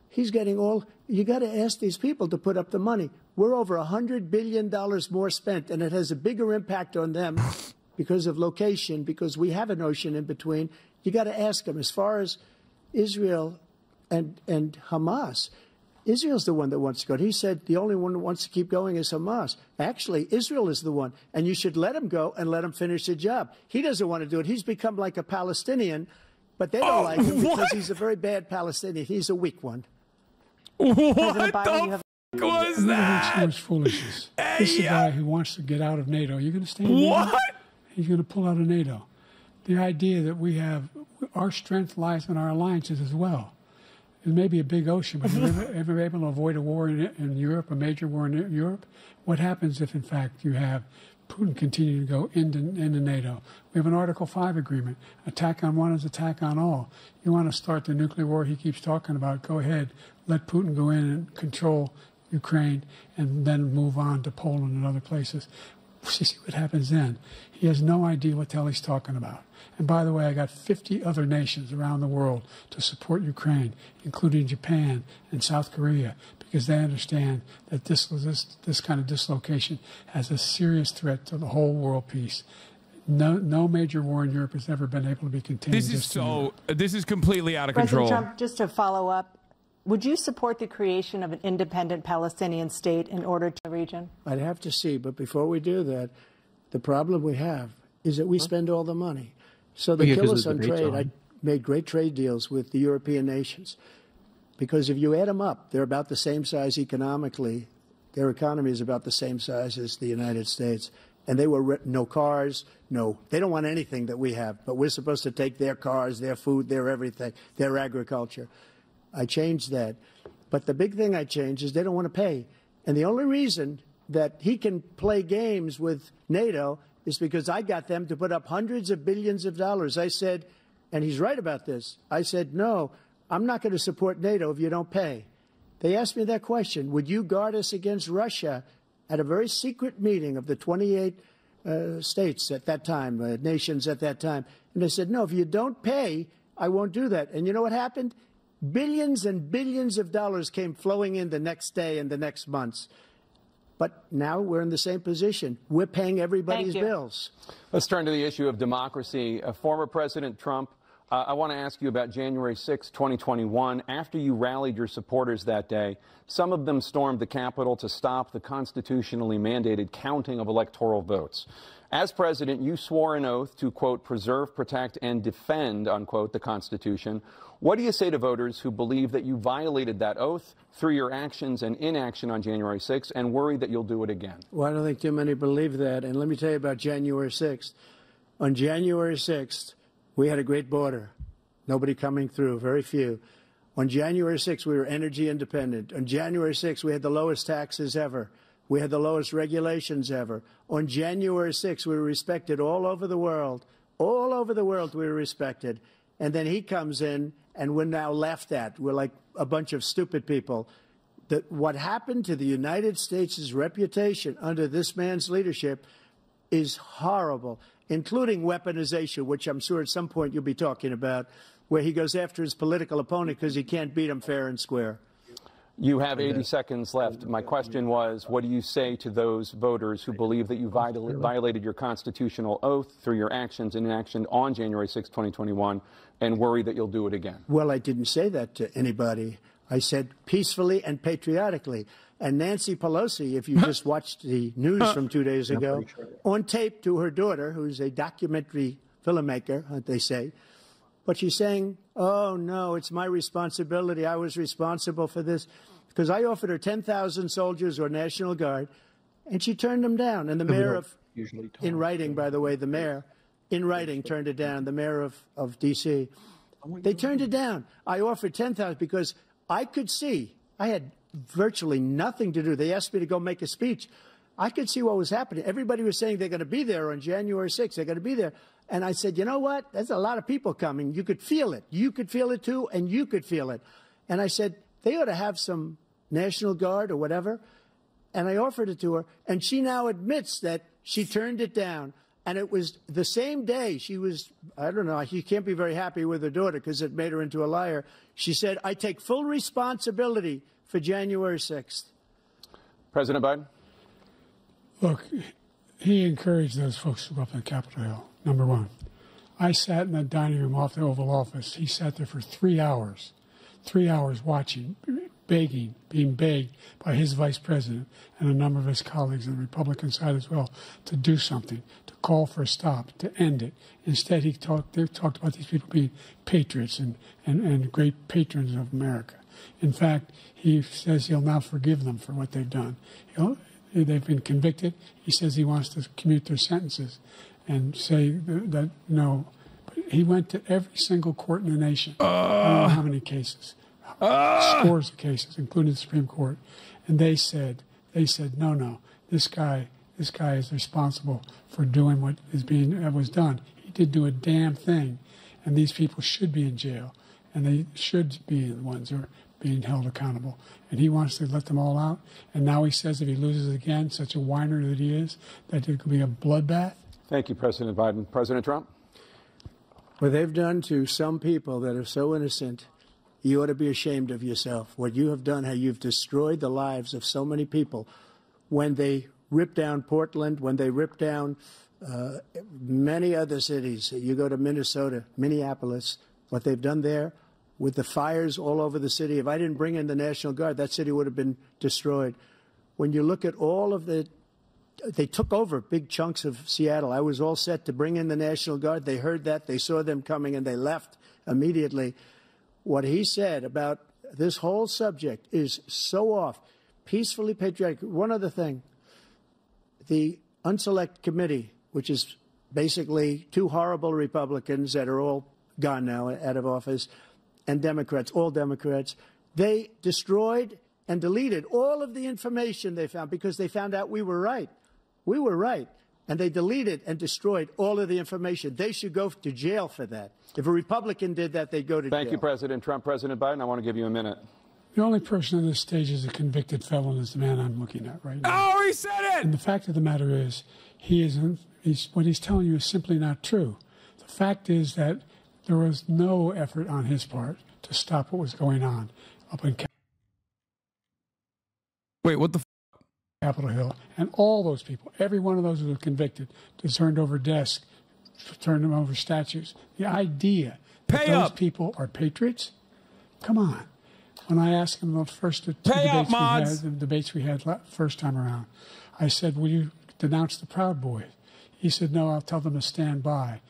C: He's getting all. You got to ask these people to put up the money. We're over $100 billion more spent, and it has a bigger impact on them because of location, because we have an ocean in between. You got to ask them. As far as Israel and Hamas, Israel's the one that wants to go. He said the only one that wants to keep going is Hamas. Actually, Israel is the one, and you should let him go and let him finish the job. He doesn't want to do it. He's become like a Palestinian, but they don't like him because he's a very bad Palestinian. He's a weak one.
D: What the fuck was that?
A: So much foolishness. This is a guy who wants to get out of NATO. You're going to stay in NATO?
D: What?
A: He's going to pull out of NATO. The idea that we have our strength lies in our alliances as well. It may be a big ocean, but if you're ever able to avoid a war in Europe, a major war in Europe, what happens if, in fact, you have Putin continue to go into NATO? We have an Article 5 agreement. Attack on one is attack on all. You want to start the nuclear war he keeps talking about, go ahead. Let Putin go in and control Ukraine and then move on to Poland and other places. See what happens then. He has no idea what the hell he's talking about. And by the way, I got 50 other nations around the world to support Ukraine, including Japan and South Korea, because they understand that this kind of dislocation has a serious threat to the whole world peace. No major war in Europe has ever been able to be contained.
D: This is completely out of control.
B: President Trump, just to follow up, would you support the creation of an independent Palestinian state in order to the region?
C: I'd have to see, but before we do that, the problem we have is that we spend all the money. So they kill us on trade. I made great trade deals with the European nations because if you add them up, they're about the same size economically. Their economy is about the same size as the United States. And they were no cars, they don't want anything that we have, but we're supposed to take their cars, their food, their everything, their agriculture. I changed that. But the big thing I changed is they don't want to pay. And the only reason that he can play games with NATO is because I got them to put up hundreds of billions of dollars. I said, and he's right about this, I said, no, I'm not going to support NATO if you don't pay. They asked me that question, would you guard us against Russia at a very secret meeting of the 28 states at that time, nations at that time? And they said, no, if you don't pay, I won't do that. And you know what happened? Billions and billions of dollars came flowing in the next day and the next months. But now we're in the same position. We're paying everybody's bills.
E: Let's turn to the issue of democracy. Former President Trump I want to ask you about January 6, 2021. After you rallied your supporters that day, some of them stormed the Capitol to stop the constitutionally mandated counting of electoral votes. As president, you swore an oath to, quote, preserve, protect, and defend, unquote, the Constitution. What do you say to voters who believe that you violated that oath through your actions and inaction on January 6th and worry that you'll do it again?
C: Well, I don't think too many believe that. And let me tell you about January 6th. On January 6th, we had a great border. Nobody coming through, very few. On January 6th, we were energy independent. On January 6th, we had the lowest taxes ever. We had the lowest regulations ever. On January 6th, we were respected all over the world. All over the world, we were respected. And then he comes in, and we're now laughed at. We're like a bunch of stupid people. What happened to the United States' reputation under this man's leadership is horrible, including weaponization, which I'm sure at some point you'll be talking about, where he goes after his political opponent because he can't beat him fair and square.
E: You have 80 seconds left. My question was, what do you say to those voters who believe that you violated your constitutional oath through your actions and inaction on January 6, 2021, and worry that you'll do it again?
C: Well, I didn't say that to anybody. I said peacefully and patriotically. And Nancy Pelosi, if you just watched the news from 2 days ago, on tape to her daughter, who's a documentary filmmaker, they say, but she's saying, oh, no, it's my responsibility. I was responsible for this. Because I offered her 10,000 soldiers or National Guard, and she turned them down. And the mayor of, in writing, by the way, the mayor, in writing, turned it down, the mayor of D.C. They turned it down. I offered 10,000 because I could see, I had virtually nothing to do. They asked me to go make a speech. I could see what was happening. Everybody was saying they're going to be there on January 6th. They're going to be there. And I said, you know what? There's a lot of people coming. You could feel it. You could feel it, too, and you could feel it. And I said, they ought to have some National Guard or whatever. And I offered it to her. And she now admits that she turned it down. And it was the same day she was, I don't know, she can't be very happy with her daughter because it made her into a liar. She said, I take full responsibility for January 6th.
E: President Biden?
A: Look, he encouraged those folks to go up on Capitol Hill, number one. I sat in the dining room off the Oval Office. He sat there for 3 hours watching, begging, being begged by his vice president and a number of his colleagues on the Republican side as well to do something, to call for a stop, to end it. Instead, they talked about these people being patriots and great patrons of America. In fact, he says he'll now forgive them for what they've done. They've been convicted. He says he wants to commute their sentences and say that no. But he went to every single court in the nation. I don't know how many cases. Scores of cases, including the Supreme Court. And they said, no, this guy is responsible for doing what was done. He did do a damn thing. And these people should be in jail. And they should be the ones who are being held accountable. And he wants to let them all out. And now he says if he loses again, such a whiner that he is, that it could be a bloodbath.
E: Thank you, President Biden. President Trump?
C: What they've done to some people that are so innocent, you ought to be ashamed of yourself. What you have done, how you've destroyed the lives of so many people. When they ripped down Portland, when they ripped down many other cities, you go to Minnesota, Minneapolis, what they've done there with the fires all over the city. If I didn't bring in the National Guard, that city would have been destroyed. When you look at all of they took over big chunks of Seattle. I was all set to bring in the National Guard. They heard that. They saw them coming, and they left immediately. What he said about this whole subject is so off. Peacefully patriotic. One other thing. The Unselect Committee, which is basically two horrible Republicans that are all gone now, out of office, and Democrats, all Democrats, they destroyed and deleted all of the information they found because they found out we were right. We were right. And they deleted and destroyed all of the information. They should go to jail for that. If a Republican did that, they'd go to jail.
E: Thank you, President Trump. President Biden, I want to give you a minute.
A: The only person on this stage is a convicted felon is the man I'm looking at right now.
D: Oh, he said it!
A: And the fact of the matter is, what he's telling you is simply not true. The fact is that there was no effort on his part to stop what was going on up in
D: Wait, what the
A: Capitol Hill. And all those people, every one of those who were convicted, turned over desks, turned them over statues. The idea
D: Pay
A: those
D: up.
A: people are patriots? Come on. When I asked him the first two debates we had first time around, I said, will you denounce the Proud Boys? He said, no, I'll tell them to stand by.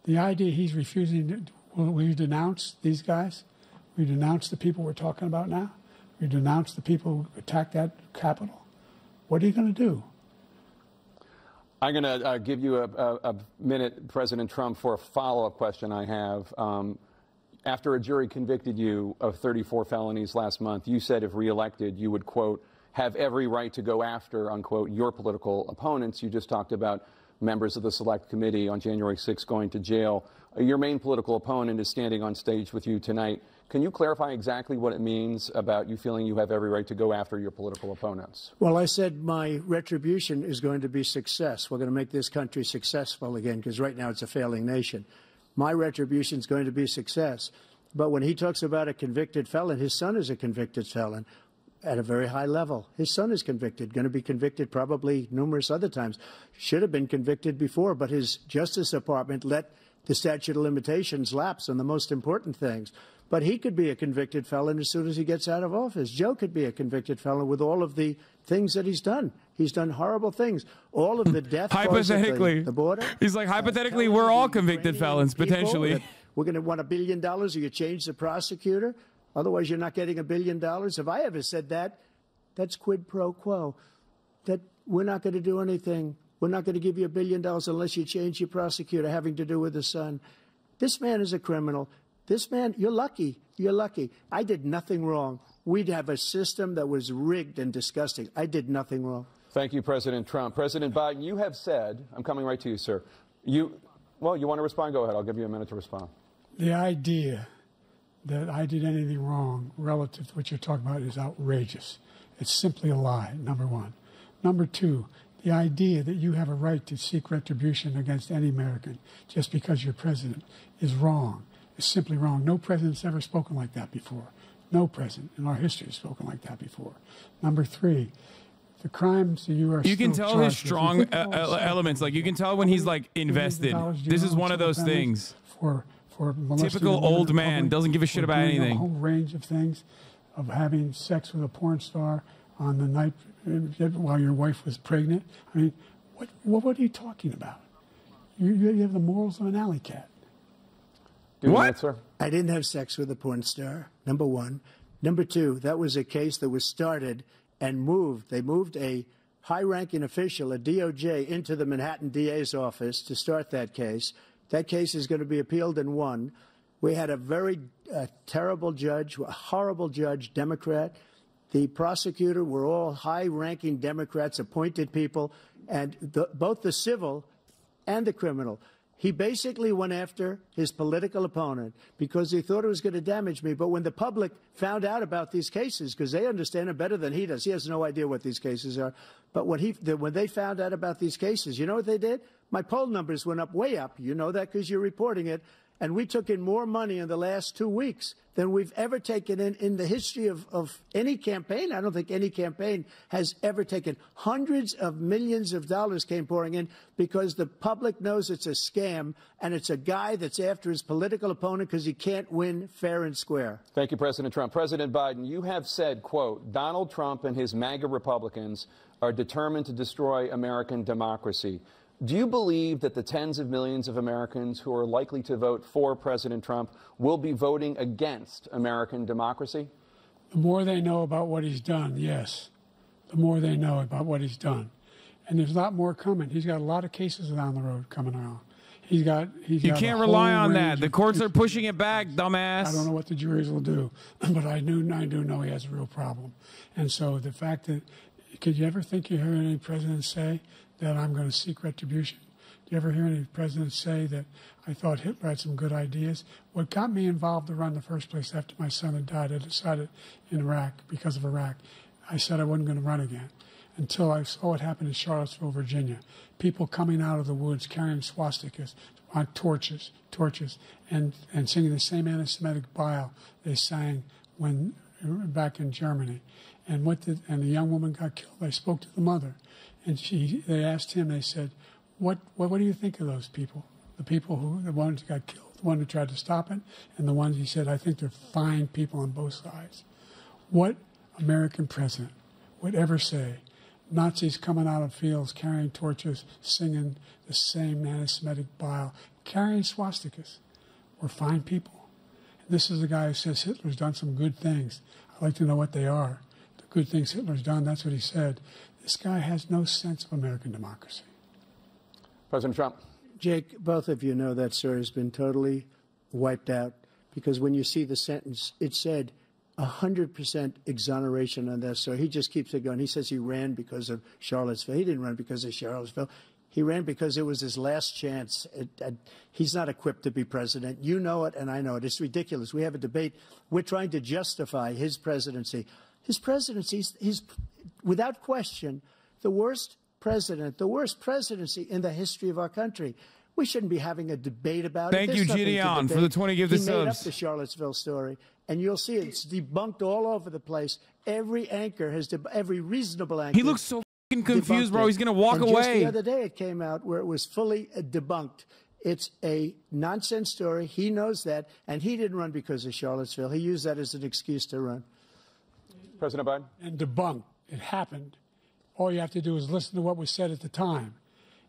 A: The idea he's refusing, will you denounce these guys? Will you denounce the people we're talking about now? Will you denounce the people who attacked that Capitol? What are you going to do?
E: I'm going to give you a minute, President Trump, for a follow-up question I have. After a jury convicted you of 34 felonies last month, you said if reelected, you would, quote, have every right to go after, unquote, your political opponents. You just talked about members of the Select Committee on January 6th going to jail. Your main political opponent is standing on stage with you tonight. Can you clarify exactly what it means about you feeling you have every right to go after your political opponents?
C: Well, I said my retribution is going to be success. We're going to make this country successful again, because right now it's a failing nation. My retribution is going to be success. But when he talks about a convicted felon, his son is a convicted felon at a very high level. His son is convicted, going to be convicted probably numerous other times. Should have been convicted before, but his Justice Department let the statute of limitations lapse on the most important things. But he could be a convicted felon as soon as he gets out of office. Joe could be a convicted felon with all of the things that he's done. He's done horrible things. All of the death
D: hypothetically,
C: the border.
D: He's like, hypothetically, we're all convicted felons, potentially.
C: We're going to want $1 billion, or you change the prosecutor. Otherwise, you're not getting $1 billion. If I ever said that, that's quid pro quo. That we're not going to do anything. We're not going to give you $1 billion unless you change your prosecutor having to do with the son. This man is a criminal. This man, you're lucky. You're lucky. I did nothing wrong. We'd have a system that was rigged and disgusting. I did nothing wrong.
E: Thank you, President Trump. President Biden, you have said, I'm coming right to you, sir. Well, you want to respond? Go ahead. I'll give you a minute to respond.
A: The idea that I did anything wrong relative to what you're talking about is outrageous. It's simply a lie, number one. Number two, the idea that you have a right to seek retribution against any American just because you're president is wrong. It's simply wrong. No president's ever spoken like that before. No president in our history has spoken like that before. Number three, the crimes that you are
D: You can tell his strong elements. Like, you can tell when he's, like, invested. This is one of those things.
A: For
D: typical old man, doesn't give a shit about anything.
A: A whole range of things, of having sex with a porn star on the night while your wife was pregnant. I mean, what are you talking about? You have the morals of an alley cat.
E: What? Sir?
C: I didn't have sex with a porn star, number one. Number two, that was a case that was started and moved. They moved a high-ranking official, a DOJ, into the Manhattan DA's office to start that case. That case is going to be appealed and won. We had a very terrible judge, a horrible judge, Democrat. The prosecutor were all high-ranking Democrats, appointed people, and both the civil and the criminal. He basically went after his political opponent because he thought it was going to damage me. But when the public found out about these cases, because they understand it better than he does, he has no idea what these cases are. But when they found out about these cases, you know what they did? My poll numbers went up, way up. You know that because you're reporting it. And we took in more money in the last 2 weeks than we've ever taken in the history of any campaign. I don't think any campaign has ever taken. Hundreds of millions of dollars came pouring in because the public knows it's a scam, and it's a guy that's after his political opponent because he can't win fair and square.
E: Thank you, President Trump. President Biden, you have said, quote, Donald Trump and his MAGA Republicans are determined to destroy American democracy. Do you believe that the tens of millions of Americans who are likely to vote for President Trump will be voting against American democracy?
A: The more they know about what he's done, yes. The more they know about what he's done. And there's a lot more coming. He's got a lot of cases down the road coming around. You
D: can't rely on that. The courts are pushing it back, dumbass.
A: I don't know what the juries will do, but I do know he has a real problem. And so the fact that, could you ever think you heard any president say that I'm going to seek retribution? Do you ever hear any president say that I thought Hitler had some good ideas? What got me involved to run in the first place after my son had died, I decided in Iraq, because of Iraq, I said I wasn't going to run again until I saw what happened in Charlottesville, Virginia. People coming out of the woods carrying swastikas on torches, and singing the same anti-Semitic bile they sang when back in Germany. And the young woman got killed. I spoke to the mother. And they asked him, they said, what do you think of those people? The ones who got killed. the one who tried to stop it, and the ones he said, I think they're fine people on both sides. What American president would ever say, Nazis coming out of fields, carrying torches, singing the same anti-Semitic bile, carrying swastikas, were fine people? And this is the guy who says Hitler's done some good things. I'd like to know what they are. The good things Hitler's done, that's what he said. This guy has no sense of American democracy.
E: President Trump.
C: Jake, both of you know that story has been totally wiped out, because when you see the sentence, it said 100% exoneration on that story. He just keeps it going. He says he ran because of Charlottesville. He didn't run because of Charlottesville. He ran because it was his last chance. He's not equipped to be president. You know it, and I know it. It's ridiculous. We have a debate. We're trying to justify his presidency. His presidency, he's without question the worst president, the worst presidency in the history of our country. We shouldn't be having a debate about it.
D: Thank you, Gideon, for the 20 give the subs.
C: He made up the Charlottesville story, and you'll see it's debunked all over the place. Every anchor has, every reasonable anchor.
D: He looks so fucking confused, bro. He's going to walk away.
C: Just the other day it came out where it was fully debunked. It's a nonsense story. He knows that, and he didn't run because of Charlottesville. He used that as an excuse to run.
E: President Biden?
A: And debunked. It happened. All you have to do is listen to what was said at the time.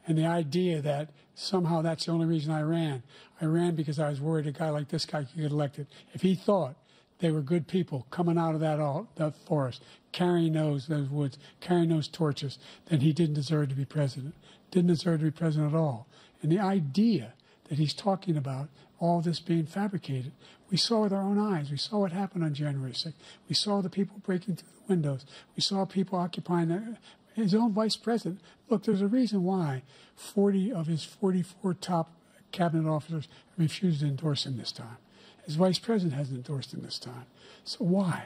A: And the idea that somehow that's the only reason I ran. I ran because I was worried a guy like this guy could get elected. If he thought they were good people coming out of that forest, carrying those woods, carrying those torches, then he didn't deserve to be president. Didn't deserve to be president at all. And the idea that he's talking about all this being fabricated, we saw with our own eyes. We saw what happened on January 6th. We saw the people breaking through the windows. We saw people occupying his own vice president. Look, there's a reason why 40 of his 44 top cabinet officers refused to endorse him this time. His vice president hasn't endorsed him this time. So why?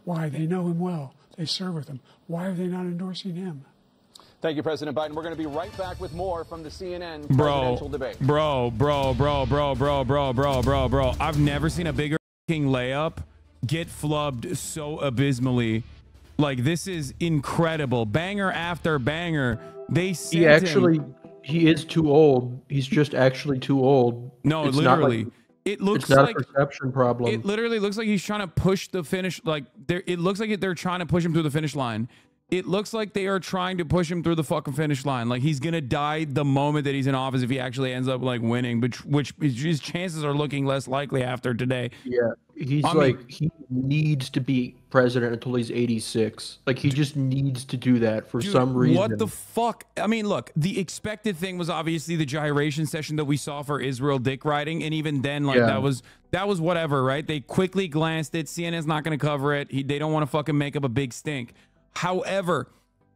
A: Why? They know him well. They serve with him. Why are they not endorsing him?
E: Thank you, President Biden. We're going to be right back with more from the CNN presidential debate.
D: Bro. I've never seen a bigger layup get flubbed so abysmally. Like, this is incredible. Banger after banger. They sent
F: he is too old. He's just actually too old.
D: No, it's literally. It looks
F: it's not
D: like
F: a perception problem.
D: It literally looks like he's trying to push the finish. Like, it looks like they're trying to push him through the finish line. It looks like they are trying to push him through the fucking finish line. Like, he's going to die the moment that he's in office if he actually ends up, like, winning, which his chances are looking less likely after today.
F: Yeah, he needs to be president until he's 86. Like, he just needs to do that for some reason.
D: What the fuck? I mean, look, the expected thing was obviously the gyration session that we saw for Israel dick riding, and even then, like, that was whatever, right? They quickly glanced it. CNN's not going to cover it. They don't want to fucking make up a big stink. However,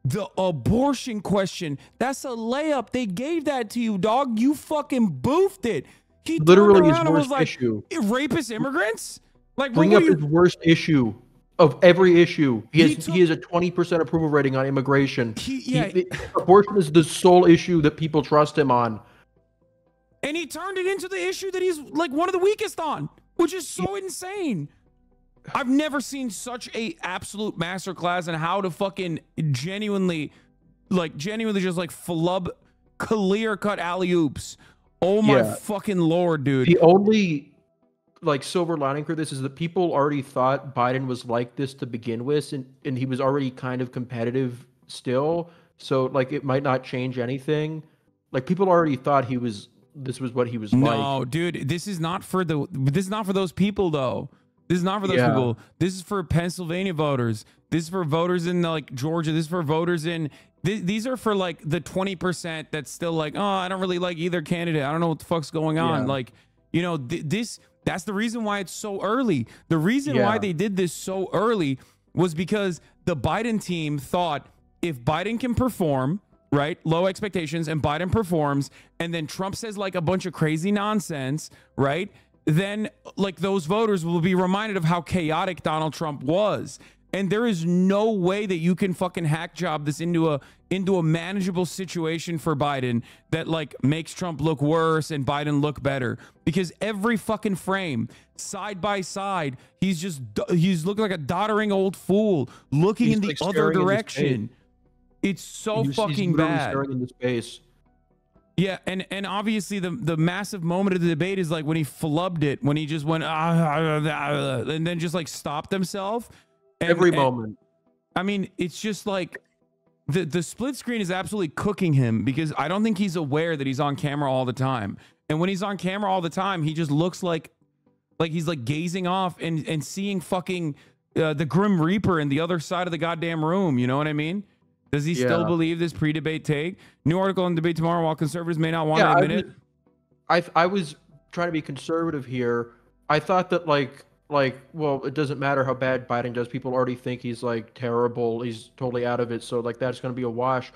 D: the abortion question, that's a layup. They gave that to you, dog. You fucking boofed it. He
F: literally his worst issue.
D: Rapist immigrants? Like,
F: bring up his worst issue of every issue. He has a 20% approval rating on immigration. Abortion is the sole issue that people trust him on.
D: And he turned it into the issue that he's like one of the weakest on, which is so insane. I've never seen such a absolute masterclass in how to fucking genuinely just like flub clear cut alley-oops. Oh my fucking Lord, dude.
F: The only like silver lining for this is that people already thought Biden was like this to begin with, and he was already kind of competitive still. So like it might not change anything. Like people already thought this was what he was like.
D: No, dude, this is not for those people though. This is not for those people. This is for Pennsylvania voters. This is for voters in like Georgia. This is for voters in. These are for like the 20% that's still like, oh, I don't really like either candidate. I don't know what the fuck's going on. Like, you know, that's the reason why it's so early. The reason why they did this so early was because the Biden team thought if Biden can perform, right, low expectations, and Biden performs, and then Trump says like a bunch of crazy nonsense, right, then like those voters will be reminded of how chaotic Donald Trump was. And there is no way that you can fucking hack job this into a manageable situation for Biden that like makes Trump look worse and Biden look better, because every fucking frame side by side, he's looking like a doddering old fool looking in the other direction. It's so fucking bad.
F: Staring into space.
D: Yeah, and obviously the massive moment of the debate is like when he flubbed it, when he just went and then just like stopped himself.
F: Every moment.
D: I mean, it's just like the split screen is absolutely cooking him because I don't think he's aware that he's on camera all the time. And when he's on camera all the time, he just looks like he's like gazing off and seeing fucking the Grim Reaper in the other side of the goddamn room. You know what I mean? Does he still believe this pre-debate take? New article on Debate Tomorrow. While conservatives may not want to admit it.
F: I was trying to be conservative here. I thought that well, it doesn't matter how bad Biden does. People already think he's like terrible. He's totally out of it. So like that's going to be a wash.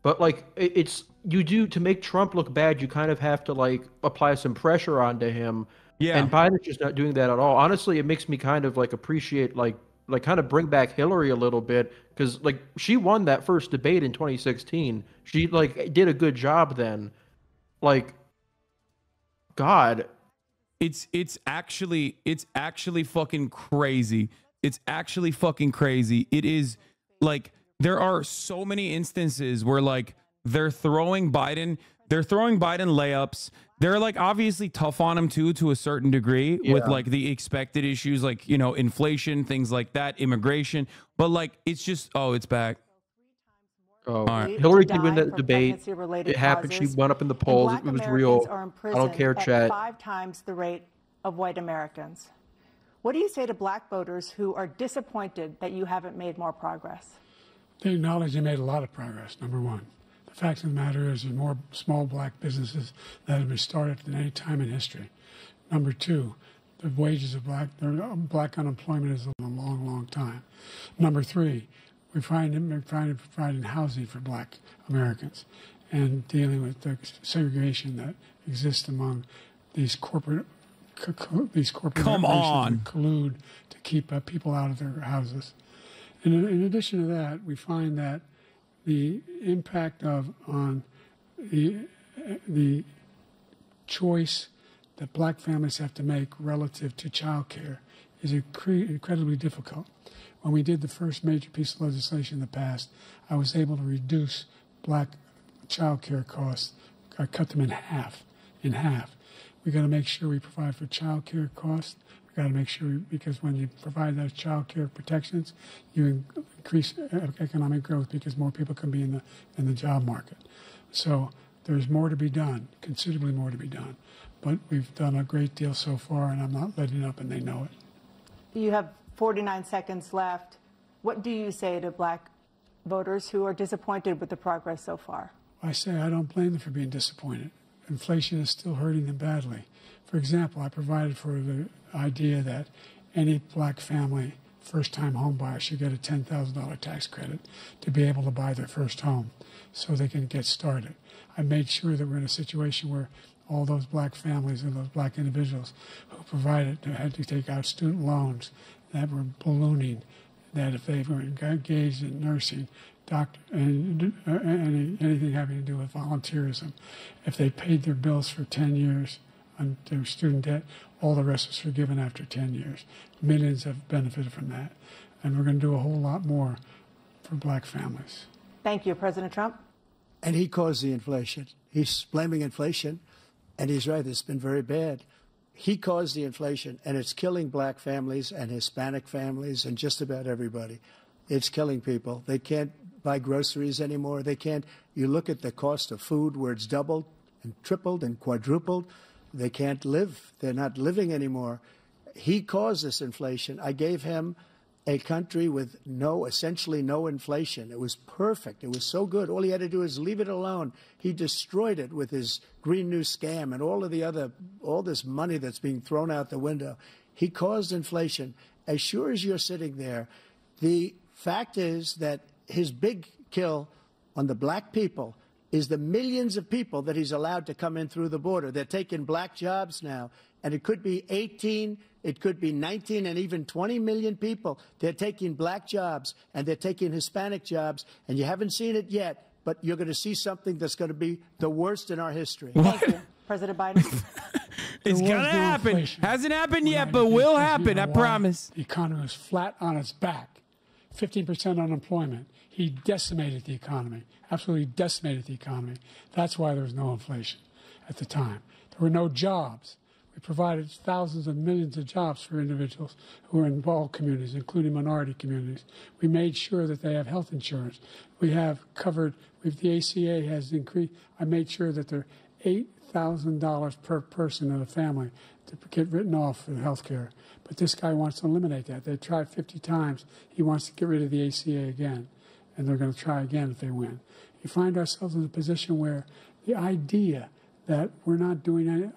F: But like it's to make Trump look bad, you kind of have to like apply some pressure onto him. Yeah. And Biden's just not doing that at all. Honestly, it makes me kind of like appreciate like kind of bring back Hillary a little bit because like she won that first debate in 2016. She like did a good job then. Like, God,
D: it's actually fucking crazy. It's actually fucking crazy. It is like there are so many instances where like they're throwing Biden layups. They're like obviously tough on him too, to a certain degree with like the expected issues, like, you know, inflation, things like that, immigration. But like, it's just, it's back.
F: Oh, right. Hillary did win that debate. It happened. She went up in the polls. It was real. I don't care, Chet.
B: 5 times the rate of white Americans. What do you say to black voters who are disappointed that you haven't made more progress?
A: They acknowledge they made a lot of progress, number one. The fact of the matter is there's more small black businesses that have been started than any time in history. Number two, the wages of black unemployment is a long, long time. Number three, we're trying to provide housing for black Americans and dealing with the segregation that exists among these corporate
D: Come on.
A: collude to keep people out of their houses. And in addition to that, we find that the impact on the choice that black families have to make relative to child care is incredibly difficult. When we did the first major piece of legislation in the past, I was able to reduce black child care costs. I cut them in half. We got to make sure we provide for child care costs. We got to make sure, because when you provide those child care protections, you increase economic growth because more people can be in the job market. So there's more to be done, considerably more to be done. But we've done a great deal so far, and I'm not letting up, and they know it.
B: You have 49 seconds left. What do you say to black voters who are disappointed with the progress so far?
A: I say I don't blame them for being disappointed. Inflation is still hurting them badly. For example, I provided for the idea that any black family, first-time home buyer, should get a $10,000 tax credit to be able to buy their first home so they can get started. I made sure that we're in a situation where all those black families and those black individuals who had to take out student loans that were ballooning, that if they were engaged in nursing, doctor, and anything having to do with volunteerism, if they paid their bills for 10 years on their student debt, all the rest was forgiven after 10 years. Millions have benefited from that. And we're going to do a whole lot more for black families.
B: Thank you, President Trump.
C: And he caused the inflation. He's blaming inflation, and he's right, it's been very bad. He caused the inflation, and it's killing black families and Hispanic families and just about everybody. It's killing people. They can't buy groceries anymore. They can't. You look at the cost of food where it's doubled and tripled and quadrupled. They can't live. They're not living anymore. He caused this inflation. I gave him a country with essentially no inflation. It was perfect. It was so good. All he had to do is leave it alone. He destroyed it with his Green New Scam and all this money that's being thrown out the window. He caused inflation. As sure as you're sitting there, the fact is that his big kill on the black people is the millions of people that he's allowed to come in through the border. They're taking black jobs now, and it could be 18, it could be 19, and even 20 million people. They're taking black jobs, and they're taking Hispanic jobs, and you haven't seen it yet, but you're going to see something that's going to be the worst in our history.
B: Thank you, President Biden.
D: It's going to happen. Hasn't happened yet, but will happen, I promise.
A: The economy was flat on its back. 15% unemployment. He decimated the economy, absolutely decimated the economy. That's why there was no inflation at the time. There were no jobs. We provided thousands of millions of jobs for individuals who are in all communities, including minority communities. We made sure that they have health insurance. We have covered, the ACA has increased. I made sure that they're $8,000 per person in a family to get written off for health care. But this guy wants to eliminate that. They've tried 50 times. He wants to get rid of the ACA again, and they're going to try again if they win. You find ourselves in a position where the idea that we're not doing any,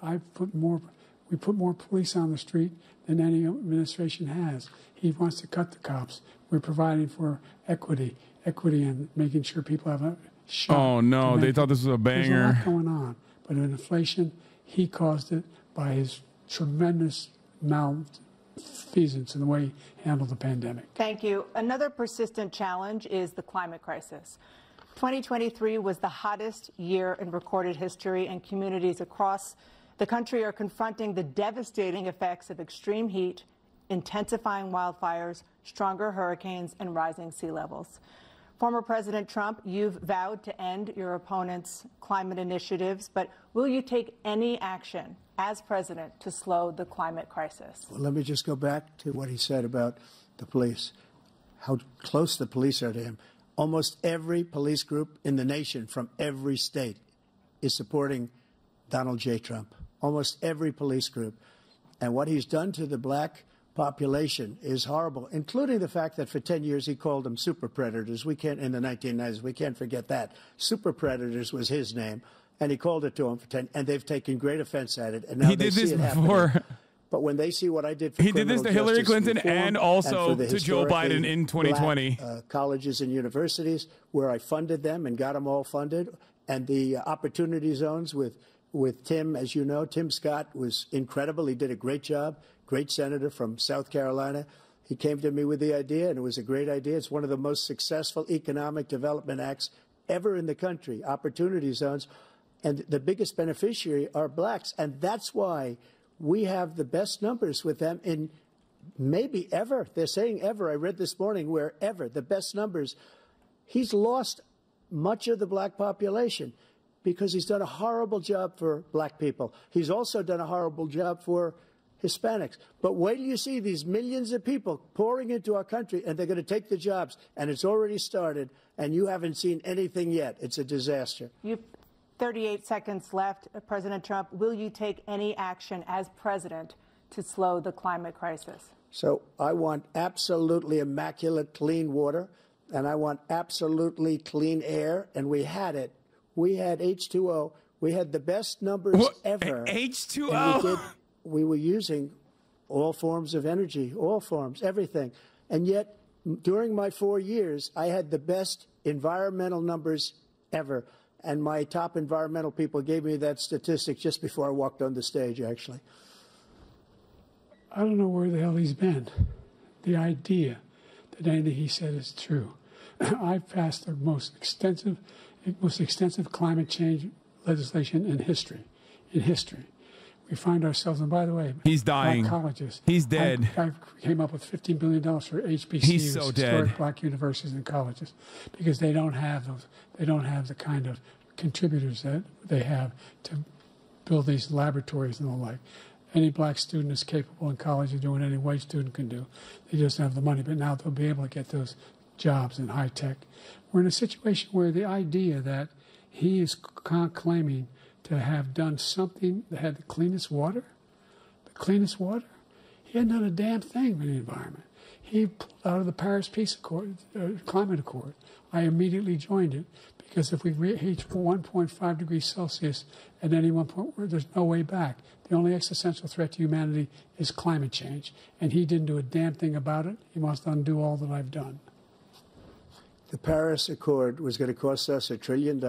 A: we put more police on the street than any administration has. He wants to cut the cops. We're providing for equity and making sure people have a shot.
D: Oh, no, they thought this was a banger.
A: There's a lot going on. But in inflation, he caused it by his tremendous malfeasance in the way he handled the pandemic.
B: Thank you. Another persistent challenge is the climate crisis. 2023 was the hottest year in recorded history, and communities across the country are confronting the devastating effects of extreme heat, intensifying wildfires, stronger hurricanes, and rising sea levels. Former President Trump, you've vowed to end your opponent's climate initiatives, but will you take any action as president to slow the climate crisis?
C: Well, let me just go back to what he said about the police, how close the police are to him. Almost every police group in the nation from every state is supporting Donald J. Trump. Almost every police group. And what he's done to the black population is horrible, including the fact that for 10 years he called them super predators. We can't, in the 1990s, we can't forget that. Super predators was his name, and he called it to them for 10, and they've taken great offense at it. And now
D: he did this before.
C: But when they see what I did for
D: he did this to Hillary Clinton and also to Joe Biden in 2020.
C: Colleges and universities where I funded them and got them all funded, and the opportunity zones with Tim, as you know, Tim Scott was incredible. He did a great job, great senator from South Carolina. He came to me with the idea, and it was a great idea. It's one of the most successful economic development acts ever in the country, opportunity zones. And the biggest beneficiary are blacks. And that's why we have the best numbers with them in maybe ever. They're saying ever. I read this morning where ever, the best numbers. He's lost much of the black population because he's done a horrible job for black people. He's also done a horrible job for Hispanics. But wait till you see these millions of people pouring into our country, and they're going to take the jobs, and it's already started, and you haven't seen anything yet. It's a disaster.
B: You 38 seconds left. President Trump, will you take any action as president to slow the climate crisis?
C: So I want absolutely immaculate clean water, and I want absolutely clean air, and we had it. We had H2O. We had the best numbers ever.
D: H2O?
C: We were using all forms of energy, all forms, everything. And yet, during my 4 years, I had the best environmental numbers ever. And my top environmental people gave me that statistic just before I walked on the stage, actually.
A: I don't know where the hell he's been. The idea that anything he said is true. I've passed the most extensive climate change legislation in history. We find ourselves, and by the way,
D: he's dying.
A: Colleges.
D: He's dead.
A: I came up with $15 billion for HBCUs,
D: he's so
A: historic
D: dead.
A: black universities and colleges, because they don't have those. They don't have the kind of contributors that they have to build these laboratories and the like. Any black student is capable in college of doing any white student can do. They just don't have the money, but now they'll be able to get those jobs in high tech. We're in a situation where the idea that he is claiming to have done something that had the cleanest water, he hadn't done a damn thing for the environment. He pulled out of the Paris Peace Accord, Climate Accord. I immediately joined it because if we reach 1.5 degrees Celsius at any one point, there's no way back. The only existential threat to humanity is climate change, and he didn't do a damn thing about it. He wants to undo all that I've done.
C: The Paris Accord was going to cost us $1 trillion,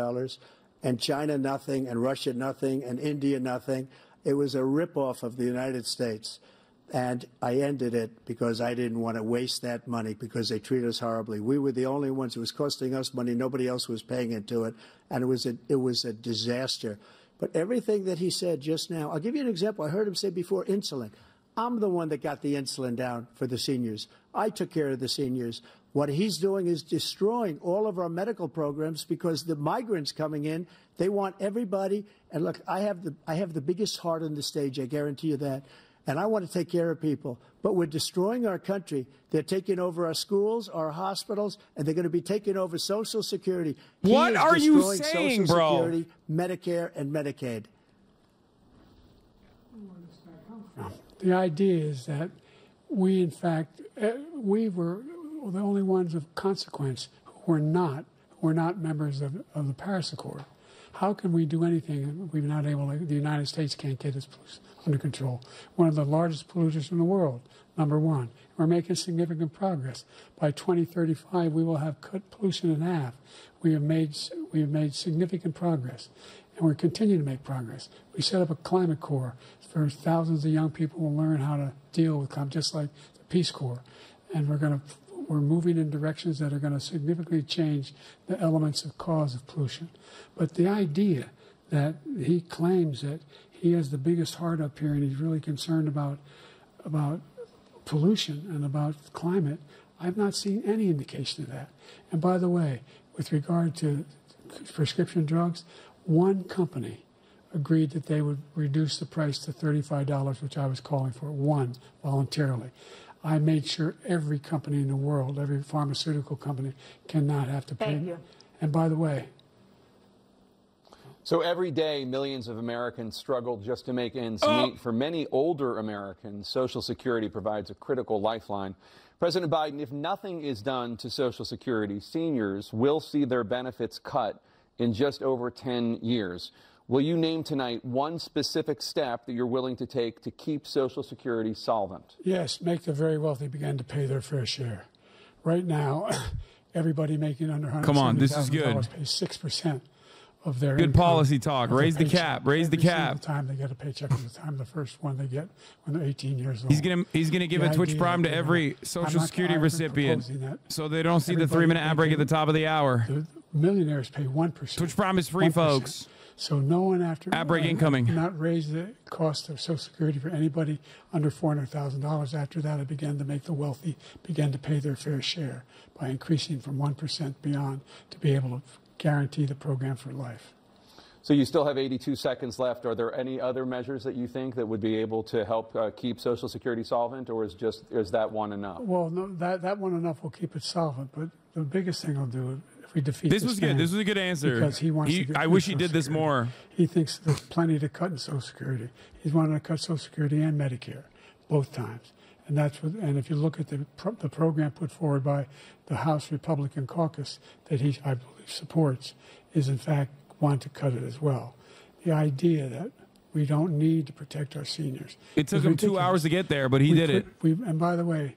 C: and China nothing, and Russia nothing, and India nothing. It was a ripoff of the United States. And I ended it because I didn't want to waste that money because they treat us horribly. We were the only ones. It was costing us money. Nobody else was paying into it. And it was a disaster. But everything that he said just now, I'll give you an example. I heard him say before insulin. I'm the one that got the insulin down for the seniors. I took care of the seniors. What he's doing is destroying all of our medical programs because the migrants coming in, they want everybody. And look, I have the biggest heart on the stage, I guarantee you that. And I want to take care of people. But we're destroying our country. They're taking over our schools, our hospitals, and they're going to be taking over Social Security.
D: What are you saying,
C: Social
D: bro?
C: Security, Medicare, and Medicaid.
A: The idea is that we, in fact, we were the only ones of consequence who were not members of the Paris Accord. How can we do anything if we're not able to, the United States can't get its pollution under control? One of the largest polluters in the world, number one. We're making significant progress. By 2035, we will have cut pollution in half. We have made significant progress, and we're continuing to make progress. We set up a climate corps for thousands of young people will learn how to deal with climate, just like the Peace Corps. And we're moving in directions that are going to significantly change the elements of cause of pollution. But the idea that he claims that he has the biggest heart up here and he's really concerned about pollution and about climate, I've not seen any indication of that. And by the way, with regard to prescription drugs, one company agreed that they would reduce the price to $35, which I was calling for, one, voluntarily. I made sure every company in the world, every pharmaceutical company, cannot have to pay.
B: Thank you.
A: And by the way,
E: so every day, millions of Americans struggle just to make ends meet. For many older Americans, Social Security provides a critical lifeline. President Biden, if nothing is done to Social Security, seniors will see their benefits cut in just over 10 years. Will you name tonight one specific step that you're willing to take to keep Social Security solvent?
A: yes, make the very wealthy begin to pay their fair share. Right now, everybody making under $170,000
D: Come on, this is good.
A: pays 6% of their
D: Good
A: income
D: policy talk.
A: as a
D: Raise the
A: paycheck.
D: cap. Raise the
A: Every
D: cap.
A: single time they get a paycheck is the time the first one they get when they're 18 years old.
D: He's gonna give
A: The
D: a Twitch
A: idea
D: Prime
A: that
D: to
A: they're
D: every
A: not-
D: Social
A: I'm
D: Security
A: not
D: recipient,
A: proposing that.
D: so they don't see the
A: Everybody
D: 3-minute ad break at the top of the hour.
A: The millionaires pay 1%.
D: Twitch Prime is free,
A: 1%.
D: folks.
A: So no one after
D: Ad break incoming.
A: not raise the cost of Social Security for anybody under $400,000. After that, I began to make the wealthy begin to pay their fair share by increasing from 1% beyond to be able to guarantee the program for life.
E: So you still have 82 seconds left. Are there any other measures that you think that would be able to help keep Social Security solvent, or is that one enough?
A: Well, no, that one enough will keep it solvent, but the biggest thing I'll do if we defeat
D: This was good.
A: man,
D: This was a good answer.
A: because he wants to get
D: I
A: rid
D: wish
A: of
D: he
A: Social
D: did this
A: Security.
D: more.
A: He thinks there's plenty to cut in Social Security. He's wanting to cut Social Security and Medicare both times. And and if you look at the program put forward by the House Republican caucus that I believe supports, is in fact want to cut it as well. The idea that we don't need to protect our seniors.
D: It took
A: is
D: him 2
A: ridiculous.
D: hours to get there, but he did it.
A: And by the way,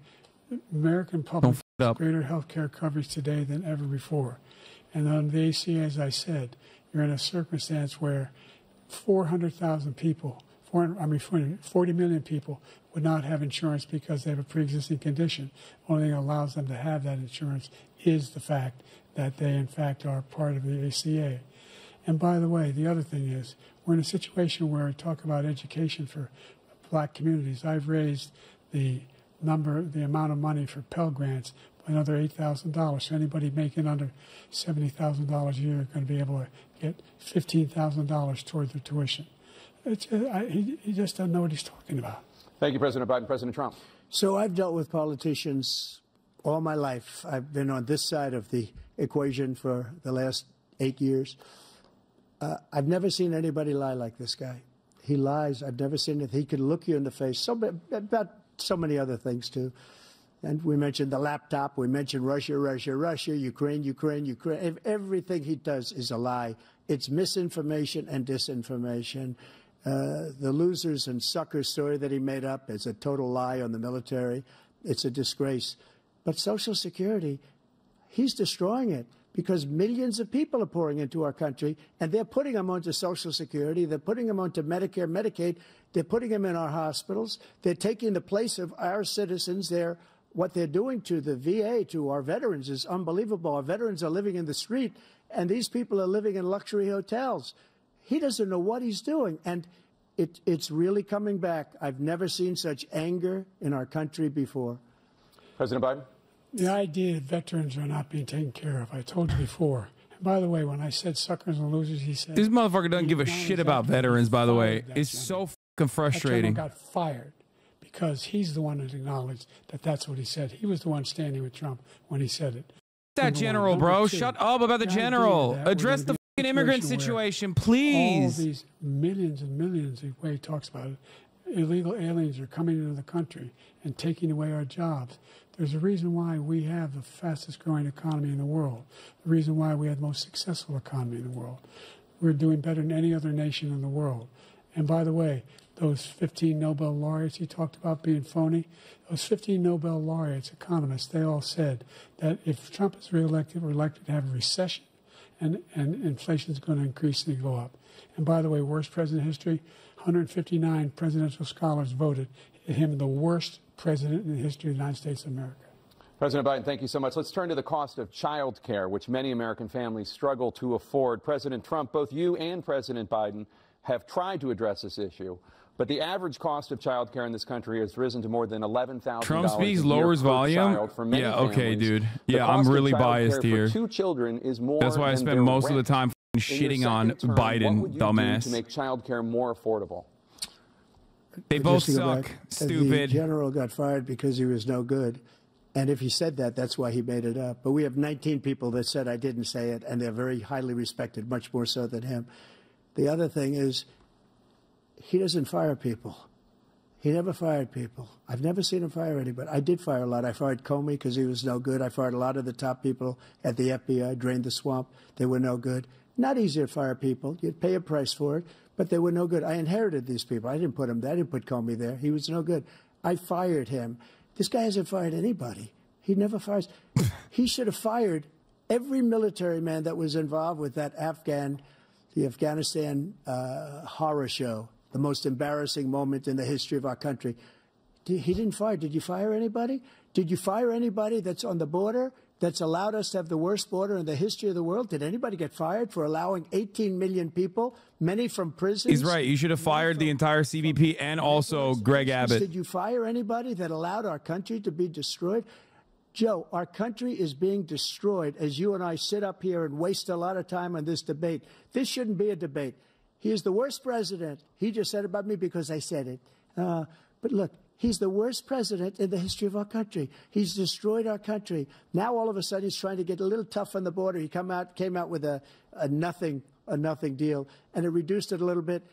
A: the American public
D: f it
A: has
D: up.
A: greater health care coverage today than ever before. And on the ACA, as I said, you're in a circumstance where 400,000 people, 40 million people would not have insurance because they have a pre-existing condition. Only thing that allows them to have that insurance is the fact that they, in fact, are part of the ACA. And by the way, the other thing is, we're in a situation where we talk about education for black communities. I've raised the amount of money for Pell Grants by another $8,000. So anybody making under $70,000 a year is going to be able to get $15,000 toward their tuition. He just doesn't know what he's talking about.
E: Thank you, President Biden. President Trump.
C: So I've dealt with politicians all my life. I've been on this side of the equation for the last 8 years. I've never seen anybody lie like this guy. He lies. I've never seen it. He can look you in the face. About so many other things, too. And we mentioned the laptop. We mentioned Russia, Ukraine. Everything he does is a lie. It's misinformation and disinformation. The losers and suckers story that he made up is a total lie on the military. It's a disgrace. But Social Security, he's destroying it, because millions of people are pouring into our country, and they're putting them onto Social Security. They're putting them onto Medicare, Medicaid. They're putting them in our hospitals. They're taking the place of our citizens. What they're doing to the VA, to our veterans, is unbelievable. Our veterans are living in the street, and these people are living in luxury hotels. He doesn't know what he's doing, and it's really coming back. I've never seen such anger in our country before.
E: President Biden.
A: The idea that veterans are not being taken care of, I told you before. And by the way, when I said suckers and losers, he said...
D: This motherfucker doesn't give a shit about veterans, by the way. It's so fucking frustrating.
A: That general got fired because he's the one that acknowledged that that's what he said. He was the one standing with Trump when he said it.
D: That general, bro. Shut up about the general. Address the fucking immigrant situation, please.
A: All these millions and millions, the way he talks about it, illegal aliens are coming into the country and taking away our jobs. There's a reason why we have the fastest growing economy in the world, the reason why we have the most successful economy in the world. We're doing better than any other nation in the world. And by the way, those 15 Nobel laureates he talked about being phony, those 15 Nobel laureates, economists, they all said that if Trump is reelected, we're likely to have a recession and inflation is going to increasingly go up. And by the way, worst president in history, 159 presidential scholars voted him the worst president in the history of the United States of America.
E: President Biden, thank you so much. Let's turn to the cost of child care, which many American families struggle to afford. President Trump, both you and President Biden have tried to address this issue, but the average cost of child care in this country has risen to more than $11,000.
D: Trump speaks, lowers volume. Yeah, okay, dude. Yeah, I'm really biased here.
E: For 2 children is more.
D: That's why I spend most of the time shitting on Biden,
E: what would you
D: dumbass.
E: do to make child care more affordable?
D: They both suck. Stupid.
C: The general got fired because he was no good. And if he said that, that's why he made it up. But we have 19 people that said I didn't say it, and they're very highly respected, much more so than him. The other thing is, he doesn't fire people. He never fired people. I've never seen him fire anybody. I did fire a lot. I fired Comey because he was no good. I fired a lot of the top people at the FBI, drained the swamp. They were no good. Not easy to fire people. You'd pay a price for it, but they were no good. I inherited these people. I didn't put him there. I didn't put Comey there. He was no good. I fired him. This guy hasn't fired anybody. He never fires. He should have fired every military man that was involved with that the Afghanistan horror show, the most embarrassing moment in the history of our country. He didn't fire. Did you fire anybody? Did you fire anybody that's on the border that's allowed us to have the worst border in the history of the world? Did anybody get fired for allowing 18 million people, many from prisons?
D: He's right. You should have fired the entire CBP and also Greg Abbott.
C: Did you fire anybody that allowed our country to be destroyed? Joe, our country is being destroyed as you and I sit up here and waste a lot of time on this debate. This shouldn't be a debate. He is the worst president. He just said about me because I said it. But look, he's the worst president in the history of our country. He's destroyed our country. Now, all of a sudden, he's trying to get a little tough on the border. He came out with a nothing deal, and it reduced it a little bit,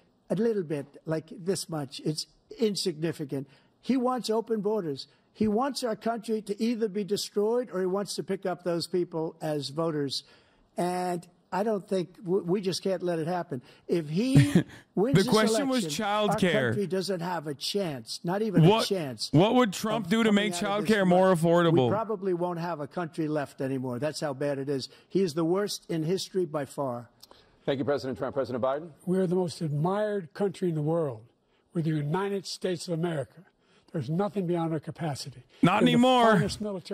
C: like this much. It's insignificant. He wants open borders. He wants our country to either be destroyed or he wants to pick up those people as voters. And I don't think we just can't let it happen. If he wins
D: the question was
C: child
D: care.
C: Our country doesn't have a chance, not even a chance.
D: What would Trump do to make child care more affordable?
C: We probably won't have a country left anymore. That's how bad it is. He is the worst in history by far.
E: Thank you, President Trump. President Biden?
A: We're the most admired country in the world. We're the United States of America. There's nothing beyond our capacity.
D: Not anymore.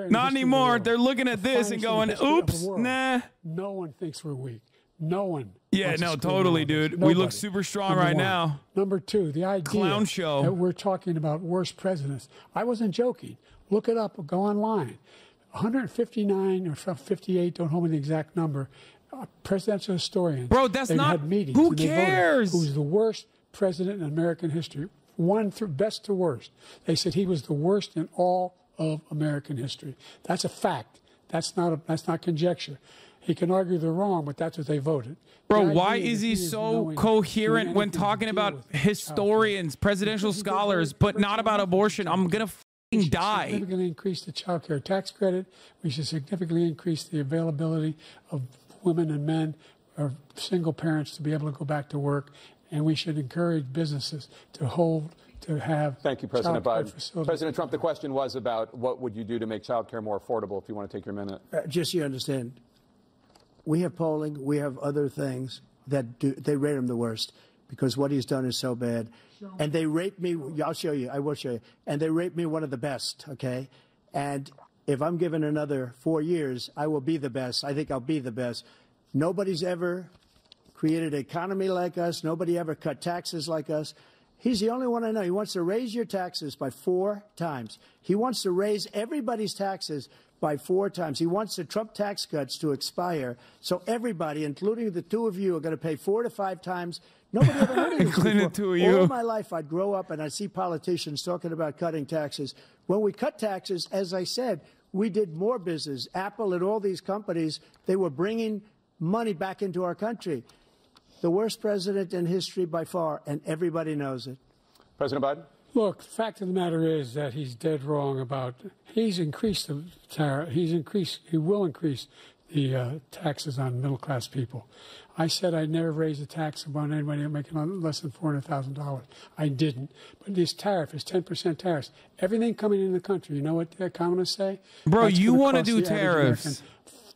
D: Not anymore. They're looking at this and going, oops, nah.
A: No one thinks we're weak. No one.
D: Yeah, no, totally, dude. Nobody. We look super strong right now.
A: Number two, the idea
D: clown show
A: that we're talking about worst presidents. I wasn't joking. Look it up. Go online. 159 or 58, don't hold me the exact number, presidential historians.
D: Bro, that's not.
A: Had meetings
D: who cares?
A: Who's the worst president in American history? One through best to worst. They said he was the worst in all of American history. That's a fact. That's not conjecture. He can argue they're wrong, but that's what they voted.
D: Bro, why is he so coherent when talking about historians, presidential scholars, but not about abortion? I'm going to fucking die.
A: Significantly increase the child care tax credit. We should significantly increase the availability of women and men or single parents to be able to go back to work. And we should encourage businesses to have.
E: Thank you, President Biden. President Trump, the question was about what would you do to make child care more affordable, if you want to take your minute.
C: Just so you understand, we have polling, we have other things that they rate him the worst because what he's done is so bad. And they rate me, I'll show you, I will show you, and they rate me one of the best, okay? And if I'm given another 4 years, I will be the best. I think I'll be the best. Nobody's ever created an economy like us. Nobody ever cut taxes like us. He's the only one I know. He wants to raise your taxes by 4 times. He wants to raise everybody's taxes by 4 times. He wants the Trump tax cuts to expire, so everybody, including the 2 of you, are going to pay 4 to 5 times. Nobody ever heard of this
D: including the 2 of you.
C: All my life, I'd grow up and I'd see politicians talking about cutting taxes. When we cut taxes, as I said, we did more business. Apple and all these companies, they were bringing money back into our country. The worst president in history by far, and everybody knows it.
E: President Biden?
A: Look, the fact of the matter is that he's dead wrong about, he's increased the tariff, he will increase the taxes on middle-class people. I said I'd never raise a tax on anybody making less than $400,000. I didn't. But this tariff is 10% tariffs. Everything coming in the country, you know what the economists say?
D: Bro,
A: That's
D: you want to
A: cost
D: do
A: the average
D: tariffs.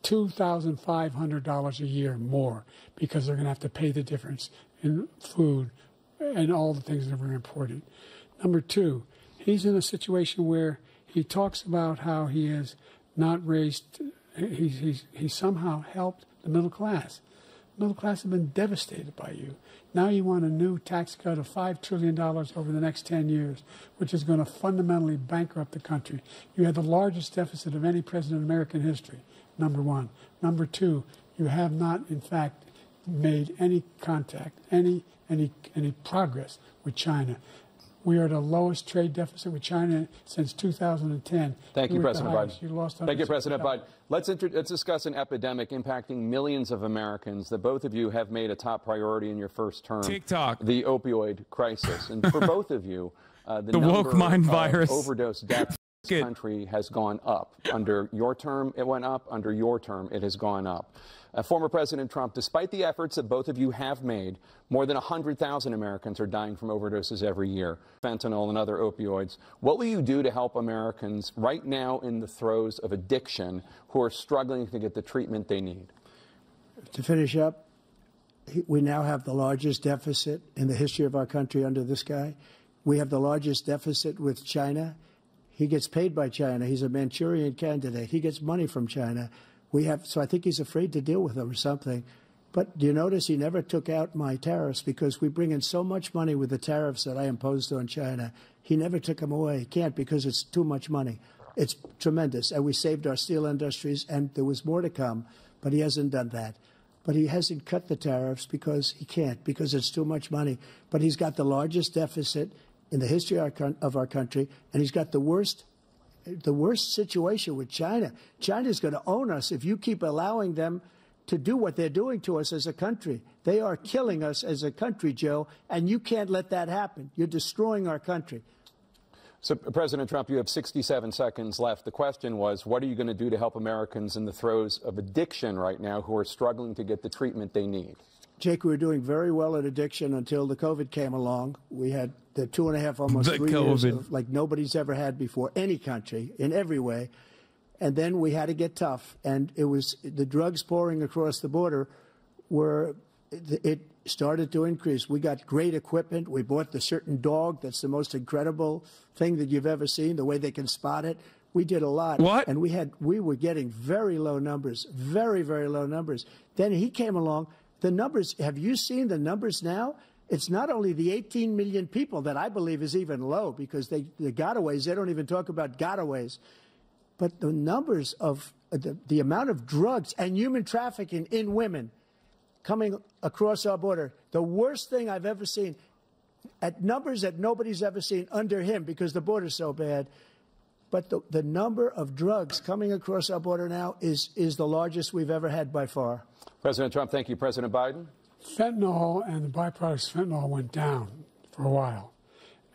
A: American $2,500 a year more because they're going to have to pay the difference in food and all the things that we're importing. Number 2, he's in a situation where he talks about how he has not raised, he's somehow helped the middle class. The middle class have been devastated by you. Now you want a new tax cut of $5 trillion over the next 10 years, which is going to fundamentally bankrupt the country. You had the largest deficit of any president in American history, number 1. Number 2, you have not, in fact, made any contact, any progress with China. We are the lowest trade deficit with China since 2010.
E: Thank you, President Biden.
A: You lost
E: Thank you, President Biden. Let's discuss an epidemic impacting millions of Americans that both of you have made a top priority in your first term.
D: TikTok.
E: The opioid crisis. And for both of you, the
D: woke
E: number
D: mind
E: of
D: virus.
E: overdose deaths in this country has gone up. Under your term, it went up. Under your term, it has gone up. Former President Trump, despite the efforts that both of you have made, more than 100,000 Americans are dying from overdoses every year, fentanyl and other opioids. What will you do to help Americans right now in the throes of addiction who are struggling to get the treatment they need?
C: To finish up, we now have the largest deficit in the history of our country under this guy. We have the largest deficit with China. He gets paid by China. He's a Manchurian candidate. He gets money from China. So I think he's afraid to deal with them or something. But do you notice he never took out my tariffs because we bring in so much money with the tariffs that I imposed on China. He never took them away. He can't because it's too much money. It's tremendous. And we saved our steel industries, and there was more to come, but he hasn't done that. But he hasn't cut the tariffs because he can't, because it's too much money. But he's got the largest deficit in the history of our country, and he's got the worst situation with China. China's going to own us if you keep allowing them to do what they're doing to us as a country. They are killing us as a country, Joe, and you can't let that happen. You're destroying our country.
E: So, President Trump, you have 67 seconds left. The question was, what are you going to do to help Americans in the throes of addiction right now who are struggling to get the treatment they need?
C: Jake, we were doing very well at addiction until the COVID came along. We had the 2.5, almost 3 years of, like nobody's ever had before, any country, in every way. And then we had to get tough. And it was the drugs pouring across the border it started to increase. We got great equipment. We bought the certain dog that's the most incredible thing that you've ever seen, the way they can spot it. We did a lot.
D: What?
C: And we were getting very low numbers, very, very low numbers. Then he came along. The numbers, have you seen the numbers now? It's not only the 18 million people that I believe is even low because the gotaways, they don't even talk about gotaways. But the numbers of the amount of drugs and human trafficking in women coming across our border, the worst thing I've ever seen, at numbers that nobody's ever seen under him because the border's so bad. But the number of drugs coming across our border now is the largest we've ever had by far.
E: President Trump, thank you. President Biden?
A: Fentanyl and the byproducts of fentanyl went down for a while.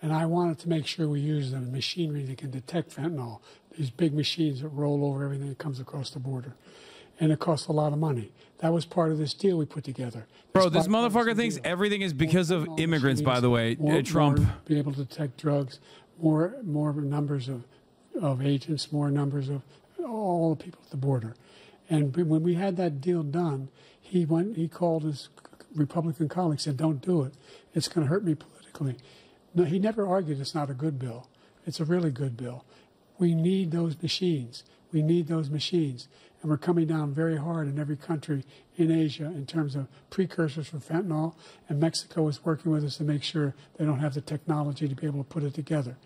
A: And I wanted to make sure we use the machinery that can detect fentanyl, these big machines that roll over everything that comes across the border. And it costs a lot of money. That was part of this deal we put together.
D: Bro, this motherfucker thinks everything is because of immigrants, by the way. Trump.
A: More be able to detect drugs, more numbers of agents, more numbers of all the people at the border. And when we had that deal done, he called his Republican colleagues, said, don't do it. It's going to hurt me politically. No, he never argued it's not a good bill. It's a really good bill. We need those machines. We need those machines. And we're coming down very hard in every country in Asia in terms of precursors for fentanyl. And Mexico is working with us to make sure they don't have the technology to be able to put it together.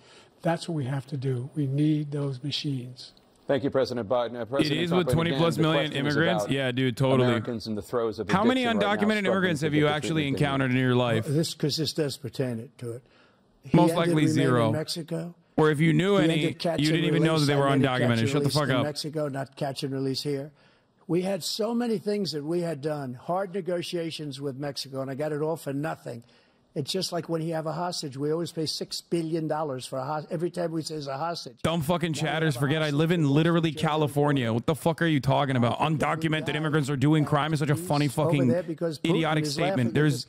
A: That's what we have to do. We need those machines.
E: Thank you, President Biden.
D: It is with 20+ million immigrants. Yeah, dude, totally.
E: Americans in the throes of
D: how many
E: addiction
D: undocumented
E: right now,
D: immigrants have you actually encountered in your life?
C: Well, because this does pertain to it.
D: Most likely zero.
C: In Mexico.
D: Or if you knew any, you didn't even know that they were undocumented. Shut the fuck up.
C: In Mexico, not catch and release here. We had so many things that we had done, hard negotiations with Mexico, and I got it all for nothing. It's just like when you have a hostage. We always pay $6 billion for a hostage. Every time we say it's a hostage.
D: Dumb fucking chatters. Forget I live in literally California. What the fuck are you talking about? Undocumented immigrants are doing crime is such a funny fucking idiotic statement. There's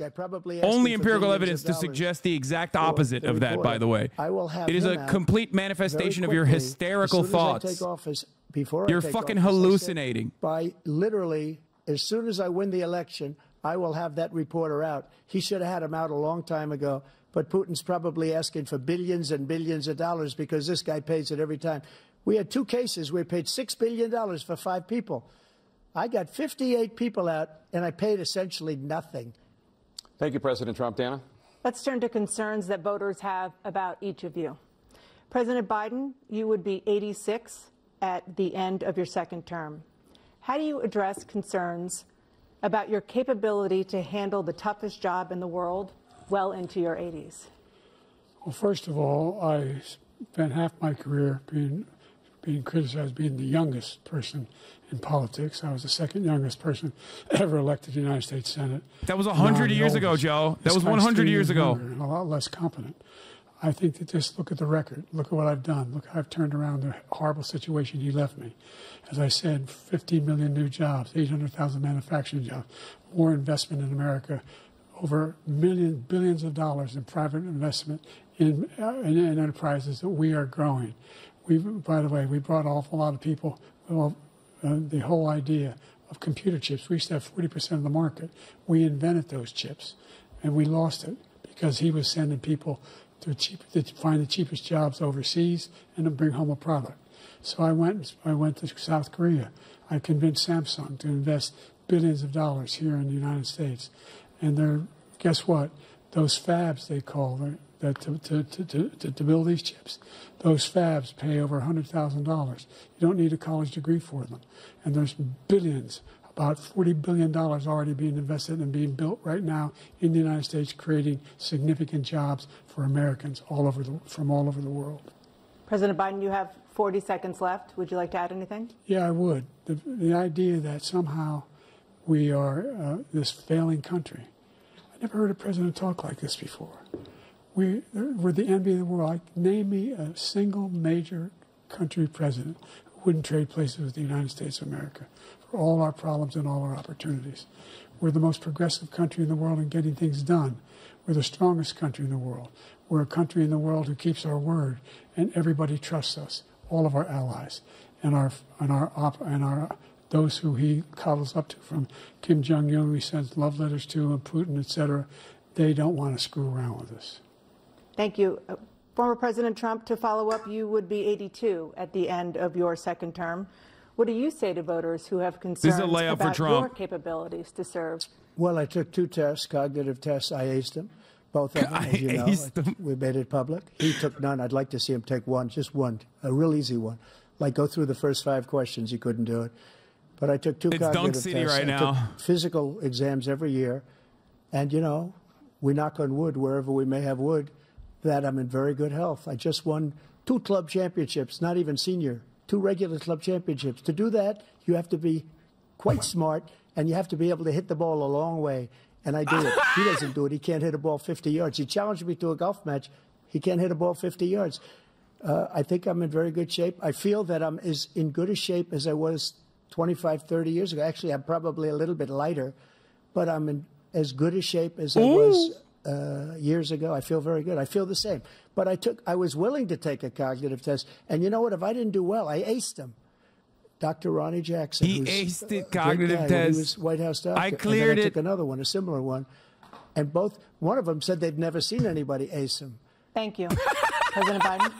D: only empirical evidence to suggest the exact opposite of that, by the way. It is a complete manifestation of your hysterical thoughts. You're fucking hallucinating.
C: By literally, as soon as I win the election, I will have that reporter out. He should have had him out a long time ago, but Putin's probably asking for billions and billions of dollars because this guy pays it every time. We had 2 cases where we paid $6 billion for 5 people. I got 58 people out, and I paid essentially nothing.
E: Thank you, President Trump. Dana?
B: Let's turn to concerns that voters have about each of you. President Biden, you would be 86 at the end of your 2nd term. How do you address concerns about your capability to handle the toughest job in the world well into your 80s?
A: Well, first of all, I spent half my career being criticized being the youngest person in politics. I was the 2nd youngest person ever elected to the United States Senate.
D: That was 100 years ago, Joe. That was 100 years ago.
A: And a lot less competent. I think that just look at the record. Look at what I've done. Look how I've turned around the horrible situation he left me. As I said, 15 million new jobs, 800,000 manufacturing jobs, more investment in America, over billions of dollars in private investment in enterprises that we are growing. By the way, we brought an awful lot of people. Well, the whole idea of computer chips. We used to have 40% of the market. We invented those chips, and we lost it because he was sending people to find the cheapest jobs overseas and then bring home a product. So I went to South Korea. I convinced Samsung to invest billions of dollars here in the United States. And guess what? Those fabs, they call to build these chips, those fabs pay over $100,000. You don't need a college degree for them. And there's billions, about $40 billion already being invested and being built right now in the United States, creating significant jobs for Americans from all over the world.
B: President Biden, you have 40 seconds left. Would you like to add anything?
A: Yeah, I would. The idea that somehow we are this failing country. I never heard a president talk like this before. We're the envy of the world. Name me a single major country president who wouldn't trade places with the United States of America for all our problems and all our opportunities. We're the most progressive country in the world in getting things done. We're the strongest country in the world. We're a country in the world who keeps our word, and everybody trusts us, all of our allies, and those who he cuddles up to, from Kim Jong-un, he sends love letters to, and Putin, etc. They don't want to screw around with us.
B: Thank you. Former President Trump, to follow up, you would be 82 at the end of your 2nd term. What do you say to voters who have concerns about your capabilities to serve?
C: Well, I took 2 tests, cognitive tests. I aced them, both of them, as you know. We made it public. He took none. I'd like to see him take one, just one, a real easy one. Like go through the first 5 questions. He couldn't do it. But I took 2 cognitive tests.
D: Right now.
C: I took physical exams every year. And, you know, we knock on wood wherever we may have wood, that I'm in very good health. I just won 2 club championships, not even senior, 2 regular club championships. To do that, you have to be quite smart, and you have to be able to hit the ball a long way. And I do it. He doesn't do it. He can't hit a ball 50 yards. He challenged me to a golf match. He can't hit a ball 50 yards. I think I'm in very good shape. I feel that I'm as in good a shape as I was 25, 30 years ago. Actually, I'm probably a little bit lighter, but I'm in as good a shape as I was years ago. I feel very good. I feel the same. But I was willing to take a cognitive test. And you know what? If I didn't do well, I aced them. Dr. Ronnie Jackson.
D: He aced the cognitive test.
C: He was White House doctor.
D: I cleared it.
C: I took another one, a similar one. And one of them said they'd never seen anybody ace him.
B: Thank you. President Biden?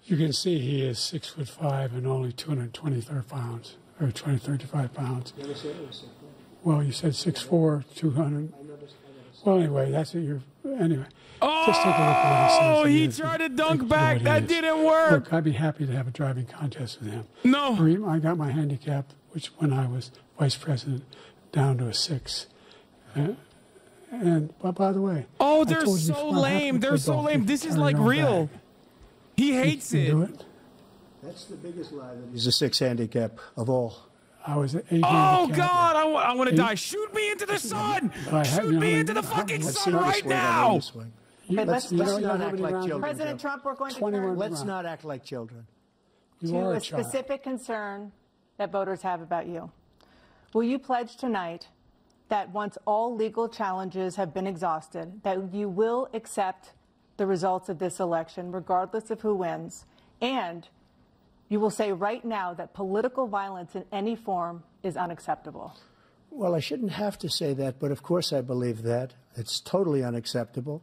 A: You can see he is 6'5" and only 223 pounds, or 235 pounds. Well, you said 6'4", 200. Well, anyway, that's what you're. Anyway, just take a look at what he says.
D: He tried to dunk back. That didn't work.
A: Look, I'd be happy to have a driving contest with him.
D: No.
A: I got my handicap, which when I was vice president, down to a 6. And by the way,
D: they're so lame. They're so lame. This is like real. He hates it.
A: Do it.
C: That's the biggest lie. That he's a 6 handicap of all.
A: I was at 8
D: Oh
A: handicap.
D: God! I want to die. Shoot me into the sun. Shoot me into the fucking sun right now.
C: Let's not act like children.
B: President Trump, we're going to turn
C: Let's not act like children.
B: to a specific concern that voters have about you. Will you pledge tonight that once all legal challenges have been exhausted, that you will accept the results of this election, regardless of who wins, and you will say right now that political violence in any form is unacceptable?
C: Well, I shouldn't have to say that, but of course I believe that. It's totally unacceptable.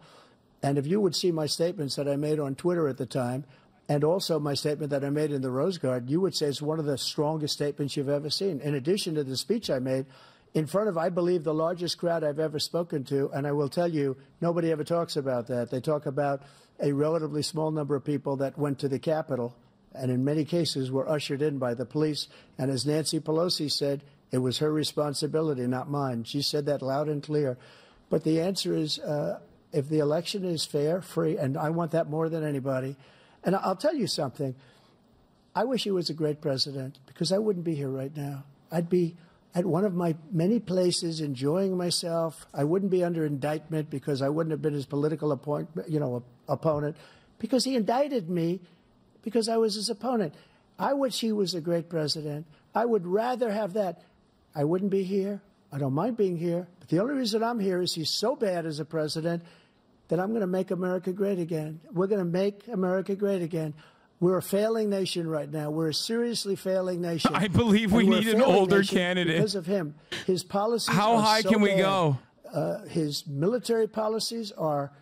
C: And if you would see my statements that I made on Twitter at the time, and also my statement that I made in the Rose Garden, you would say it's one of the strongest statements you've ever seen. In addition to the speech I made in front of, I believe, the largest crowd I've ever spoken to, and I will tell you, nobody ever talks about that. They talk about a relatively small number of people that went to the Capitol, and in many cases were ushered in by the police. And as Nancy Pelosi said, it was her responsibility, not mine. She said that loud and clear. But the answer is, if the election is fair, free, and I want that more than anybody. And I'll tell you something. I wish he was a great president, because I wouldn't be here right now. I'd be at one of my many places enjoying myself. I wouldn't be under indictment because I wouldn't have been his political opponent, because he indicted me because I was his opponent. I wish he was a great president. I would rather have that. I wouldn't be here. I don't mind being here. But the only reason I'm here is he's so bad as a president that I'm going to make America great again. We're going to make America great again. We're a failing nation right now. We're a seriously failing nation.
D: I believe we need an older candidate.
C: Because of him. His policies
D: How
C: are
D: high
C: so
D: can we
C: bad.
D: go?
C: His military policies are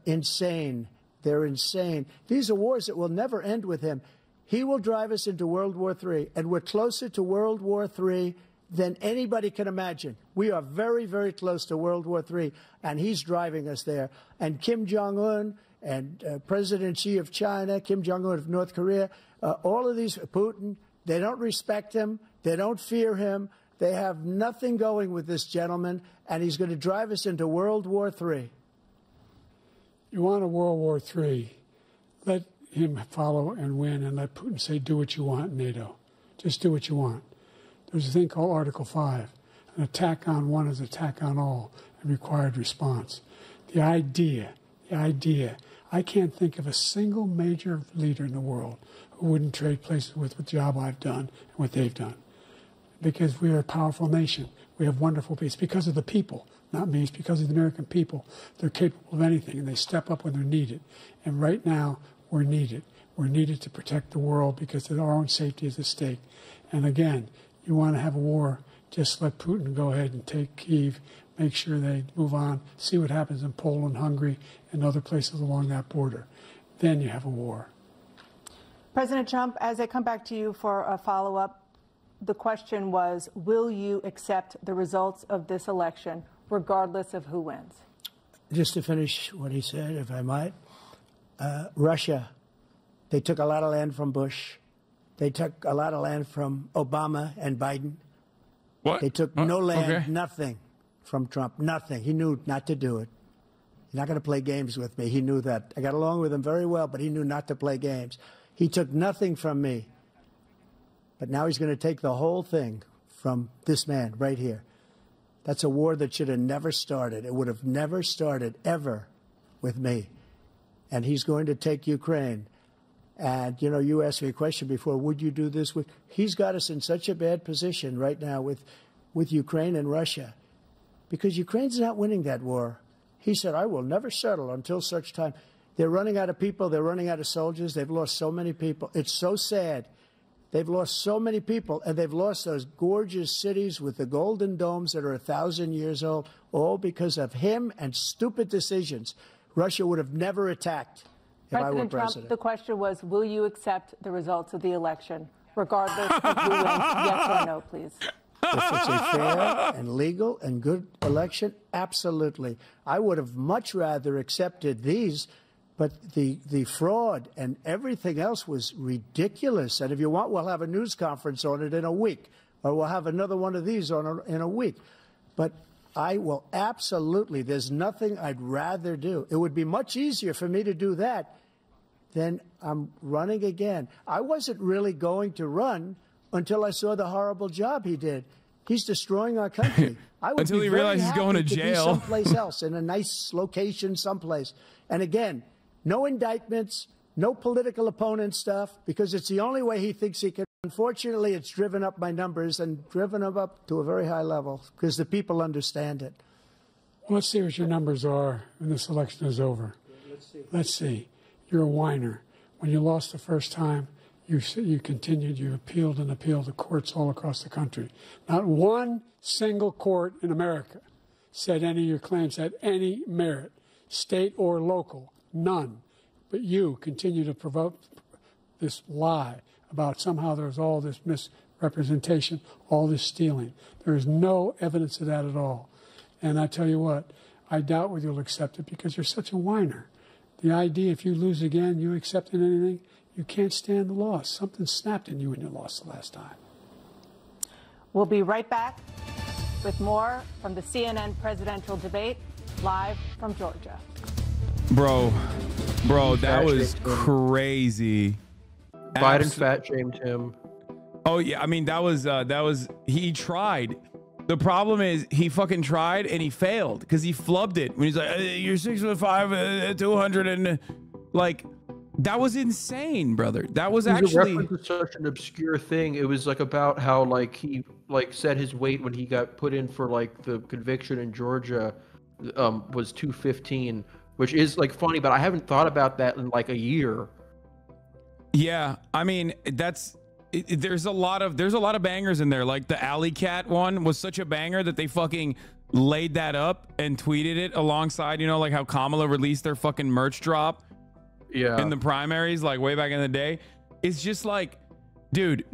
C: insane. They're insane. These are wars that will never end with him. He will drive us into World War III, and we're closer to World War III than anybody can imagine. We are very, very close to World War III, and he's driving us there. And Kim Jong-un and President Xi of China, Kim Jong-un of North Korea, all of these, Putin, they don't respect him. They don't fear him. They have nothing going with this gentleman, and he's going to drive us into World War III.
A: You want a World War III, let him follow and win, and let Putin say, do what you want, NATO. Just do what you want. There's a thing called Article 5. An attack on one is an attack on all, and required response. The idea, I can't think of a single major leader in the world who wouldn't trade places with the job I've done and what they've done. Because we are a powerful nation. We have wonderful people. It's because of the people, not me. It's because of the American people. They're capable of anything, and they step up when they're needed. And right now, we're needed. We're needed to protect the world because our own safety is at stake. And again, you want to have a war, just let Putin go ahead and take Kyiv, make sure they move on, see what happens in Poland, Hungary, and other places along that border. Then you have a war.
B: President Trump, as I come back to you for a follow-up, the question was, will you accept the results of this election, regardless of who wins?
C: Just to finish what he said, if I might, Russia, they took a lot of land from Bush. They took a lot of land from Obama and Biden.
D: What?
C: They took no land,
D: okay.
C: nothing from Trump, nothing. He knew not to do it. He's not going to play games with me. He knew that. I got along with him very well, but he knew not to play games. He took nothing from me. But now he's going to take the whole thing from this man right here. That's a war that should have never started. It would have never started ever with me. And he's going to take Ukraine. And, you know, you asked me a question before, would you do this with? He's got us in such a bad position right now with Ukraine and Russia, because Ukraine's not winning that war. He said, I will never settle until such time. They're running out of people. They're running out of soldiers. They've lost so many people. It's so sad. They've lost so many people, and they've lost those gorgeous cities with the golden domes that are 1,000 years old, all because of him and stupid decisions. Russia would have never attacked.
B: President Trump, the question was, will you accept the results of the election, regardless of who wins? Yes or no, please.
C: If it's a fair and legal and good election, absolutely. I would have much rather accepted these, but the fraud and everything else was ridiculous. And if you want, we'll have a news conference on it in a week, or we'll have another one of these in a week. But I will absolutely, there's nothing I'd rather do. It would be much easier for me to do that than I'm running again. I wasn't really going to run until I saw the horrible job he did. He's destroying our country. I would
D: until he realized he's going to jail.
C: Be someplace else, in a nice location someplace. And again, no indictments, no political opponent stuff, because it's the only way he thinks he can. Unfortunately, it's driven up my numbers and driven them up to a very high level because the people understand it.
A: Well, let's see what your numbers are when this election is over. Let's see. You're a whiner. When you lost the first time, you continued, you appealed and appealed to courts all across the country. Not one single court in America said any of your claims had any merit, state or local, none. But you continue to provoke this lie about somehow there's all this misrepresentation, all this stealing. There is no evidence of that at all. And I tell you what, I doubt whether you'll accept it because you're such a whiner. The idea if you lose again, you accepting anything, you can't stand the loss. Something snapped in you when you lost the last time.
B: We'll be right back with more from the CNN presidential debate, live from Georgia.
D: Bro, that was crazy.
F: Biden fat shamed him.
D: Oh yeah, I mean that was he tried. The problem is he fucking tried and he failed because he flubbed it when he's like, "You're 6'5", 200," and like that was insane, brother. That was actually
F: a reference to such an obscure thing. It was like about how like he like said his weight when he got put in for like the conviction in Georgia was 215, which is like funny, but I haven't thought about that in like a year.
D: Yeah, I mean there's a lot of bangers in there. Like the Alley Cat one was such a banger that they fucking laid that up and tweeted it alongside, you know, like how Kamala released their fucking merch drop. Yeah. In the primaries, like way back in the day. It's just like, dude.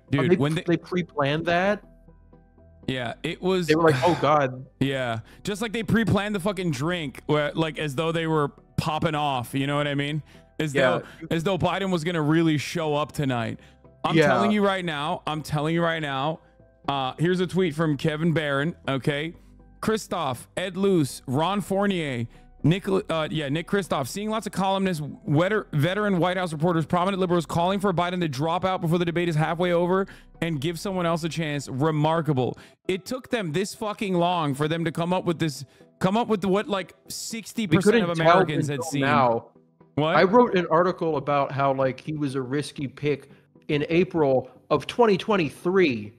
F: When they pre-planned that.
D: Yeah, it was.
F: They were like, oh god.
D: Yeah, just like they pre-planned the fucking drink, where, like as though they were popping off. You know what I mean? As though Biden was gonna really show up tonight. I'm telling you right now. Here's a tweet from Kevin Barron. Okay, Christoph, Ed Luce, Ron Fournier, Nick Christoph, seeing lots of columnists, veteran White House reporters, prominent liberals calling for Biden to drop out before the debate is halfway over and give someone else a chance. Remarkable. It took them this fucking long for them to come up with what like 60% of Americans had seen.
F: Now, what? I wrote an article about how like he was a risky pick in April of 2023.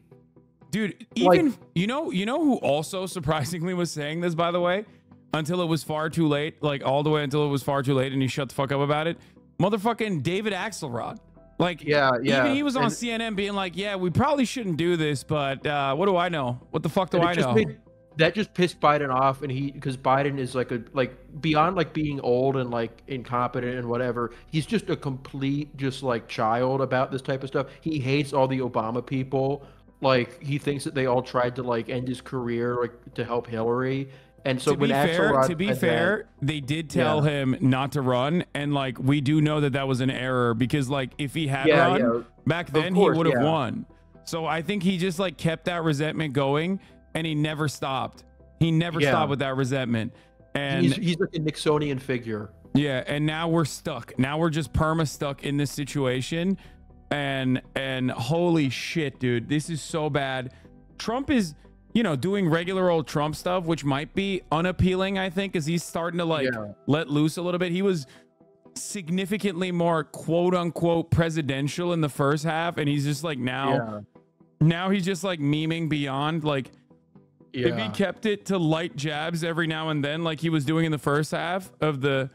D: Dude, even like, you know who also surprisingly was saying this, by the way? Until it was far too late, like all the way until it was far too late and he shut the fuck up about it. Motherfucking David Axelrod. Like, even he was on CNN being like, yeah, we probably shouldn't do this, but what do I know? What the fuck do I know?
F: That just pissed Biden off, and because Biden is like beyond like being old and like incompetent and whatever, he's just a complete just like child about this type of stuff. He hates all the Obama people. Like he thinks that they all tried to like end his career like to help Hillary. And so
D: to be fair, they did tell him not to run, and like we do know that was an error because like if he had run back then, he would have won. So I think he just like kept that resentment going, and he never stopped. He never stopped with that resentment. And
F: he's like a Nixonian figure.
D: Yeah, and now we're stuck. Now we're just perma stuck in this situation, and holy shit, dude, this is so bad. Trump is, you know, doing regular old Trump stuff, which might be unappealing, I think, because he's starting to like let loose a little bit. He was significantly more quote unquote presidential in the first half, and he's just like now he's just like memeing beyond. Like if he kept it to light jabs every now and then, like he was doing in the first half of the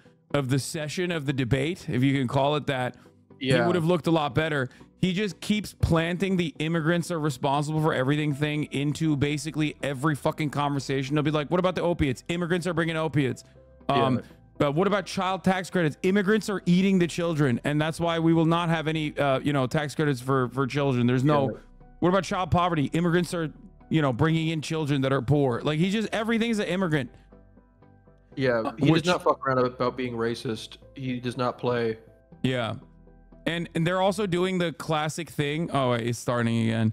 D: session of the debate, if you can call it that, he would have looked a lot better. He just keeps planting the immigrants are responsible for everything thing into basically every fucking conversation. They'll be like, what about the opiates? Immigrants are bringing opiates. But what about child tax credits? Immigrants are eating the children, and that's why we will not have any tax credits for children. There's no what about child poverty? Immigrants are you know, bringing in children that are poor. Like he just everything's an immigrant.
F: Yeah, he does not fuck around about being racist. He does not play.
D: Yeah, and they're also doing the classic thing. Oh, wait, it's starting again.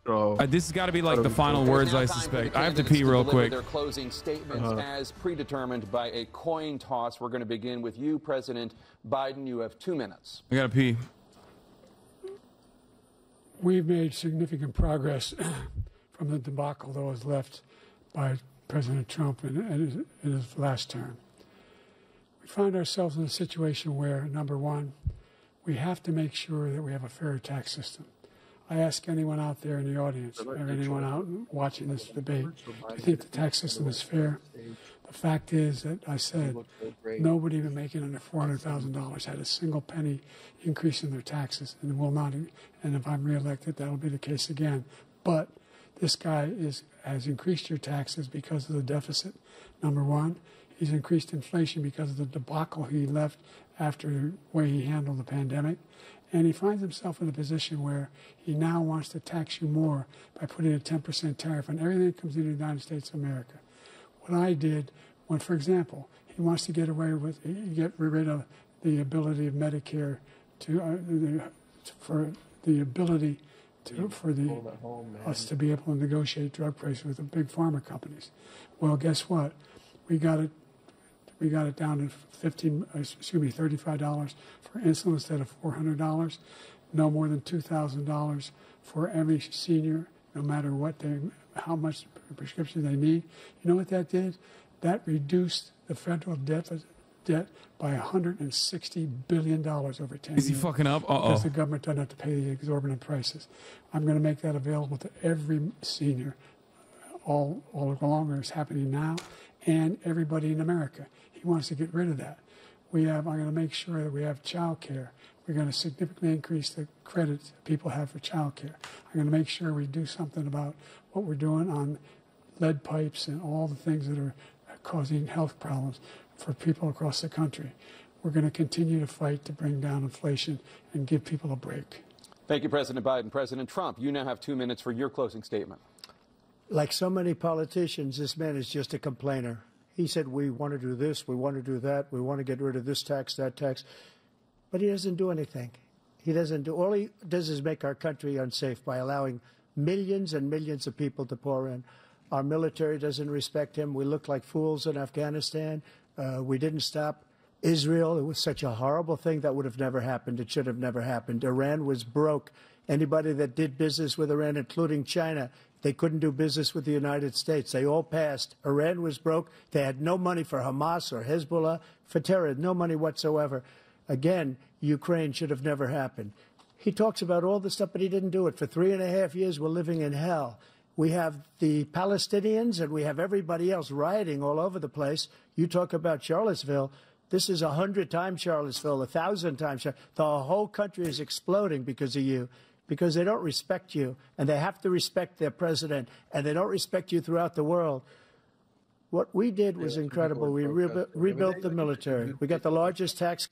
F: Oh,
D: This has got to be like the final words, I suspect. I have to pee real quick.
E: Their closing statements as predetermined by a coin toss. We're going to begin with you, President Biden. You have 2 minutes.
D: I gotta pee.
A: We've made significant progress from the debacle that was left by President Trump in his last term. We find ourselves in a situation where, number one, we have to make sure that we have a fair tax system. I ask anyone out there in the audience, or anyone out watching this debate, do you think the tax system is fair? The fact is that I said nobody even making under $400,000 had a single penny increase in their taxes, and will not. And if I'm reelected, that will be the case again. But this guy has increased your taxes because of the deficit. Number one, he's increased inflation because of the debacle he left after the way he handled the pandemic. And he finds himself in a position where he now wants to tax you more by putting a 10% tariff on everything that comes into the United States of America. What I did, when, for example, he wants to get rid of the ability of Medicare for us to be able to negotiate drug prices with the big pharma companies. Well, guess what? We got it down to $35 for insulin instead of $400. No more than $2,000 for every senior, no matter how much prescription they need. You know what that did? That reduced the federal debt by $160 billion over 10 years.
D: Is he fucking up?
A: Because the government doesn't have to pay the exorbitant prices. I'm going to make that available to every senior all along. It's happening now, and everybody in America. He wants to get rid of that. I'm going to make sure that we have child care. We're going to significantly increase the credits people have for child care. I'm going to make sure we do something about what we're doing on lead pipes and all the things that are causing health problems for people across the country. We're going to continue to fight to bring down inflation and give people a break.
E: Thank you, President Biden. President Trump, you now have 2 minutes for your closing statement.
C: Like so many politicians, this man is just a complainer. He said, we want to do this, we want to do that, we want to get rid of this tax, that tax. But he doesn't do anything. All he does is make our country unsafe by allowing millions and millions of people to pour in. Our military doesn't respect him. We look like fools in Afghanistan. We didn't stop Israel. It was such a horrible thing that would have never happened. It should have never happened. Iran was broke. Anybody that did business with Iran, including China, they couldn't do business with the United States. They all passed. Iran was broke. They had no money for Hamas or Hezbollah, for terror, no money whatsoever. Again, Ukraine should have never happened. He talks about all this stuff, but he didn't do it. For 3.5 years, we're living in hell. We have the Palestinians and we have everybody else rioting all over the place. You talk about Charlottesville. This is 100 times Charlottesville, 1,000 times. The whole country is exploding because of you, because they don't respect you, and they have to respect their president, and they don't respect you throughout the world. What we did was incredible. We rebuilt the military. We got the largest tax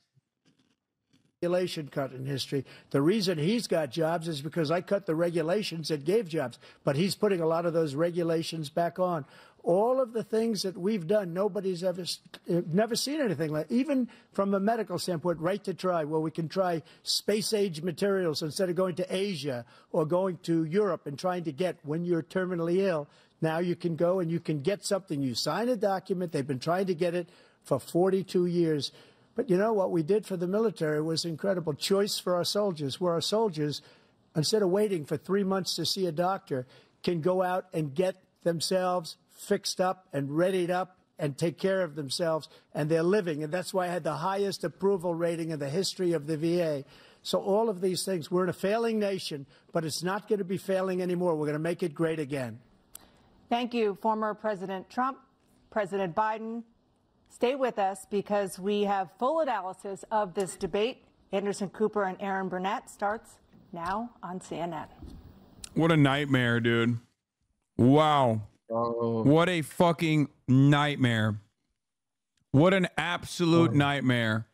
C: regulation cut in history. The reason he's got jobs is because I cut the regulations that gave jobs, but he's putting a lot of those regulations back on. All of the things that we've done, nobody's never seen anything like. Even from a medical standpoint, right to try, where we can try space-age materials instead of going to Asia or going to Europe and trying to get when you're terminally ill. Now you can go and you can get something. You sign a document. They've been trying to get it for 42 years. But you know what we did for the military was incredible. Choice for our soldiers, where our soldiers, instead of waiting for 3 months to see a doctor, can go out and get themselves fixed up and readied up and take care of themselves, and they're living. And that's why I had the highest approval rating in the history of the VA. So all of these things, we're in a failing nation, but it's not going to be failing anymore. We're going to make it great again.
B: Thank you, former President Trump, President Biden. Stay with us because we have full analysis of this debate. Anderson Cooper and Aaron Burnett starts now on CNN.
D: What a nightmare, dude. Wow.
F: Oh.
D: What a fucking nightmare. What an absolute nightmare.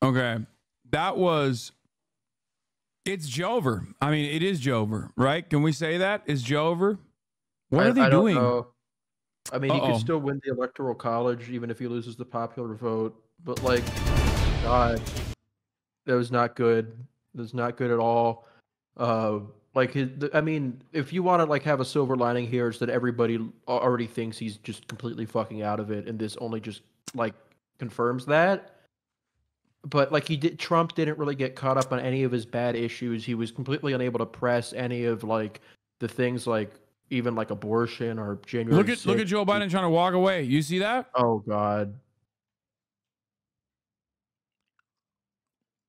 D: Okay. That was It's Jover. I mean, it is Jover, right? Can we say that? Is Jover? What are they
F: I
D: doing?
F: don't know. I mean, he could still win the Electoral College even if he loses the popular vote. But, like, God, that was not good. That was not good at all. I mean, if you want to, like, have a silver lining here, it's that everybody already thinks he's just completely fucking out of it, and this only just, like, confirms that. But, like, Trump didn't really get caught up on any of his bad issues. He was completely unable to press any of, like, the things, like, even like abortion or January.
D: Look at Joe Biden trying to walk away. You see that?
F: Oh God.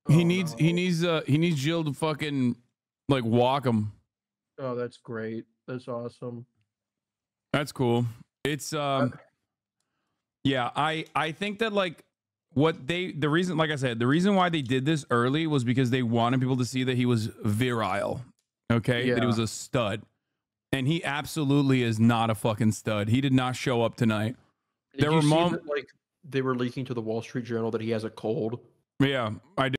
D: He needs Jill to fucking like walk him.
F: Oh, that's great. That's awesome.
D: That's cool. It's yeah, I think that like the reason, like I said, the reason why they did this early was because they wanted people to see that he was virile. Okay?
F: Yeah.
D: That he was a stud. And he absolutely is not a fucking stud. He did not show up tonight.
F: Did you see that, like, they were leaking to the Wall Street Journal that he has a cold?
D: Yeah, I did.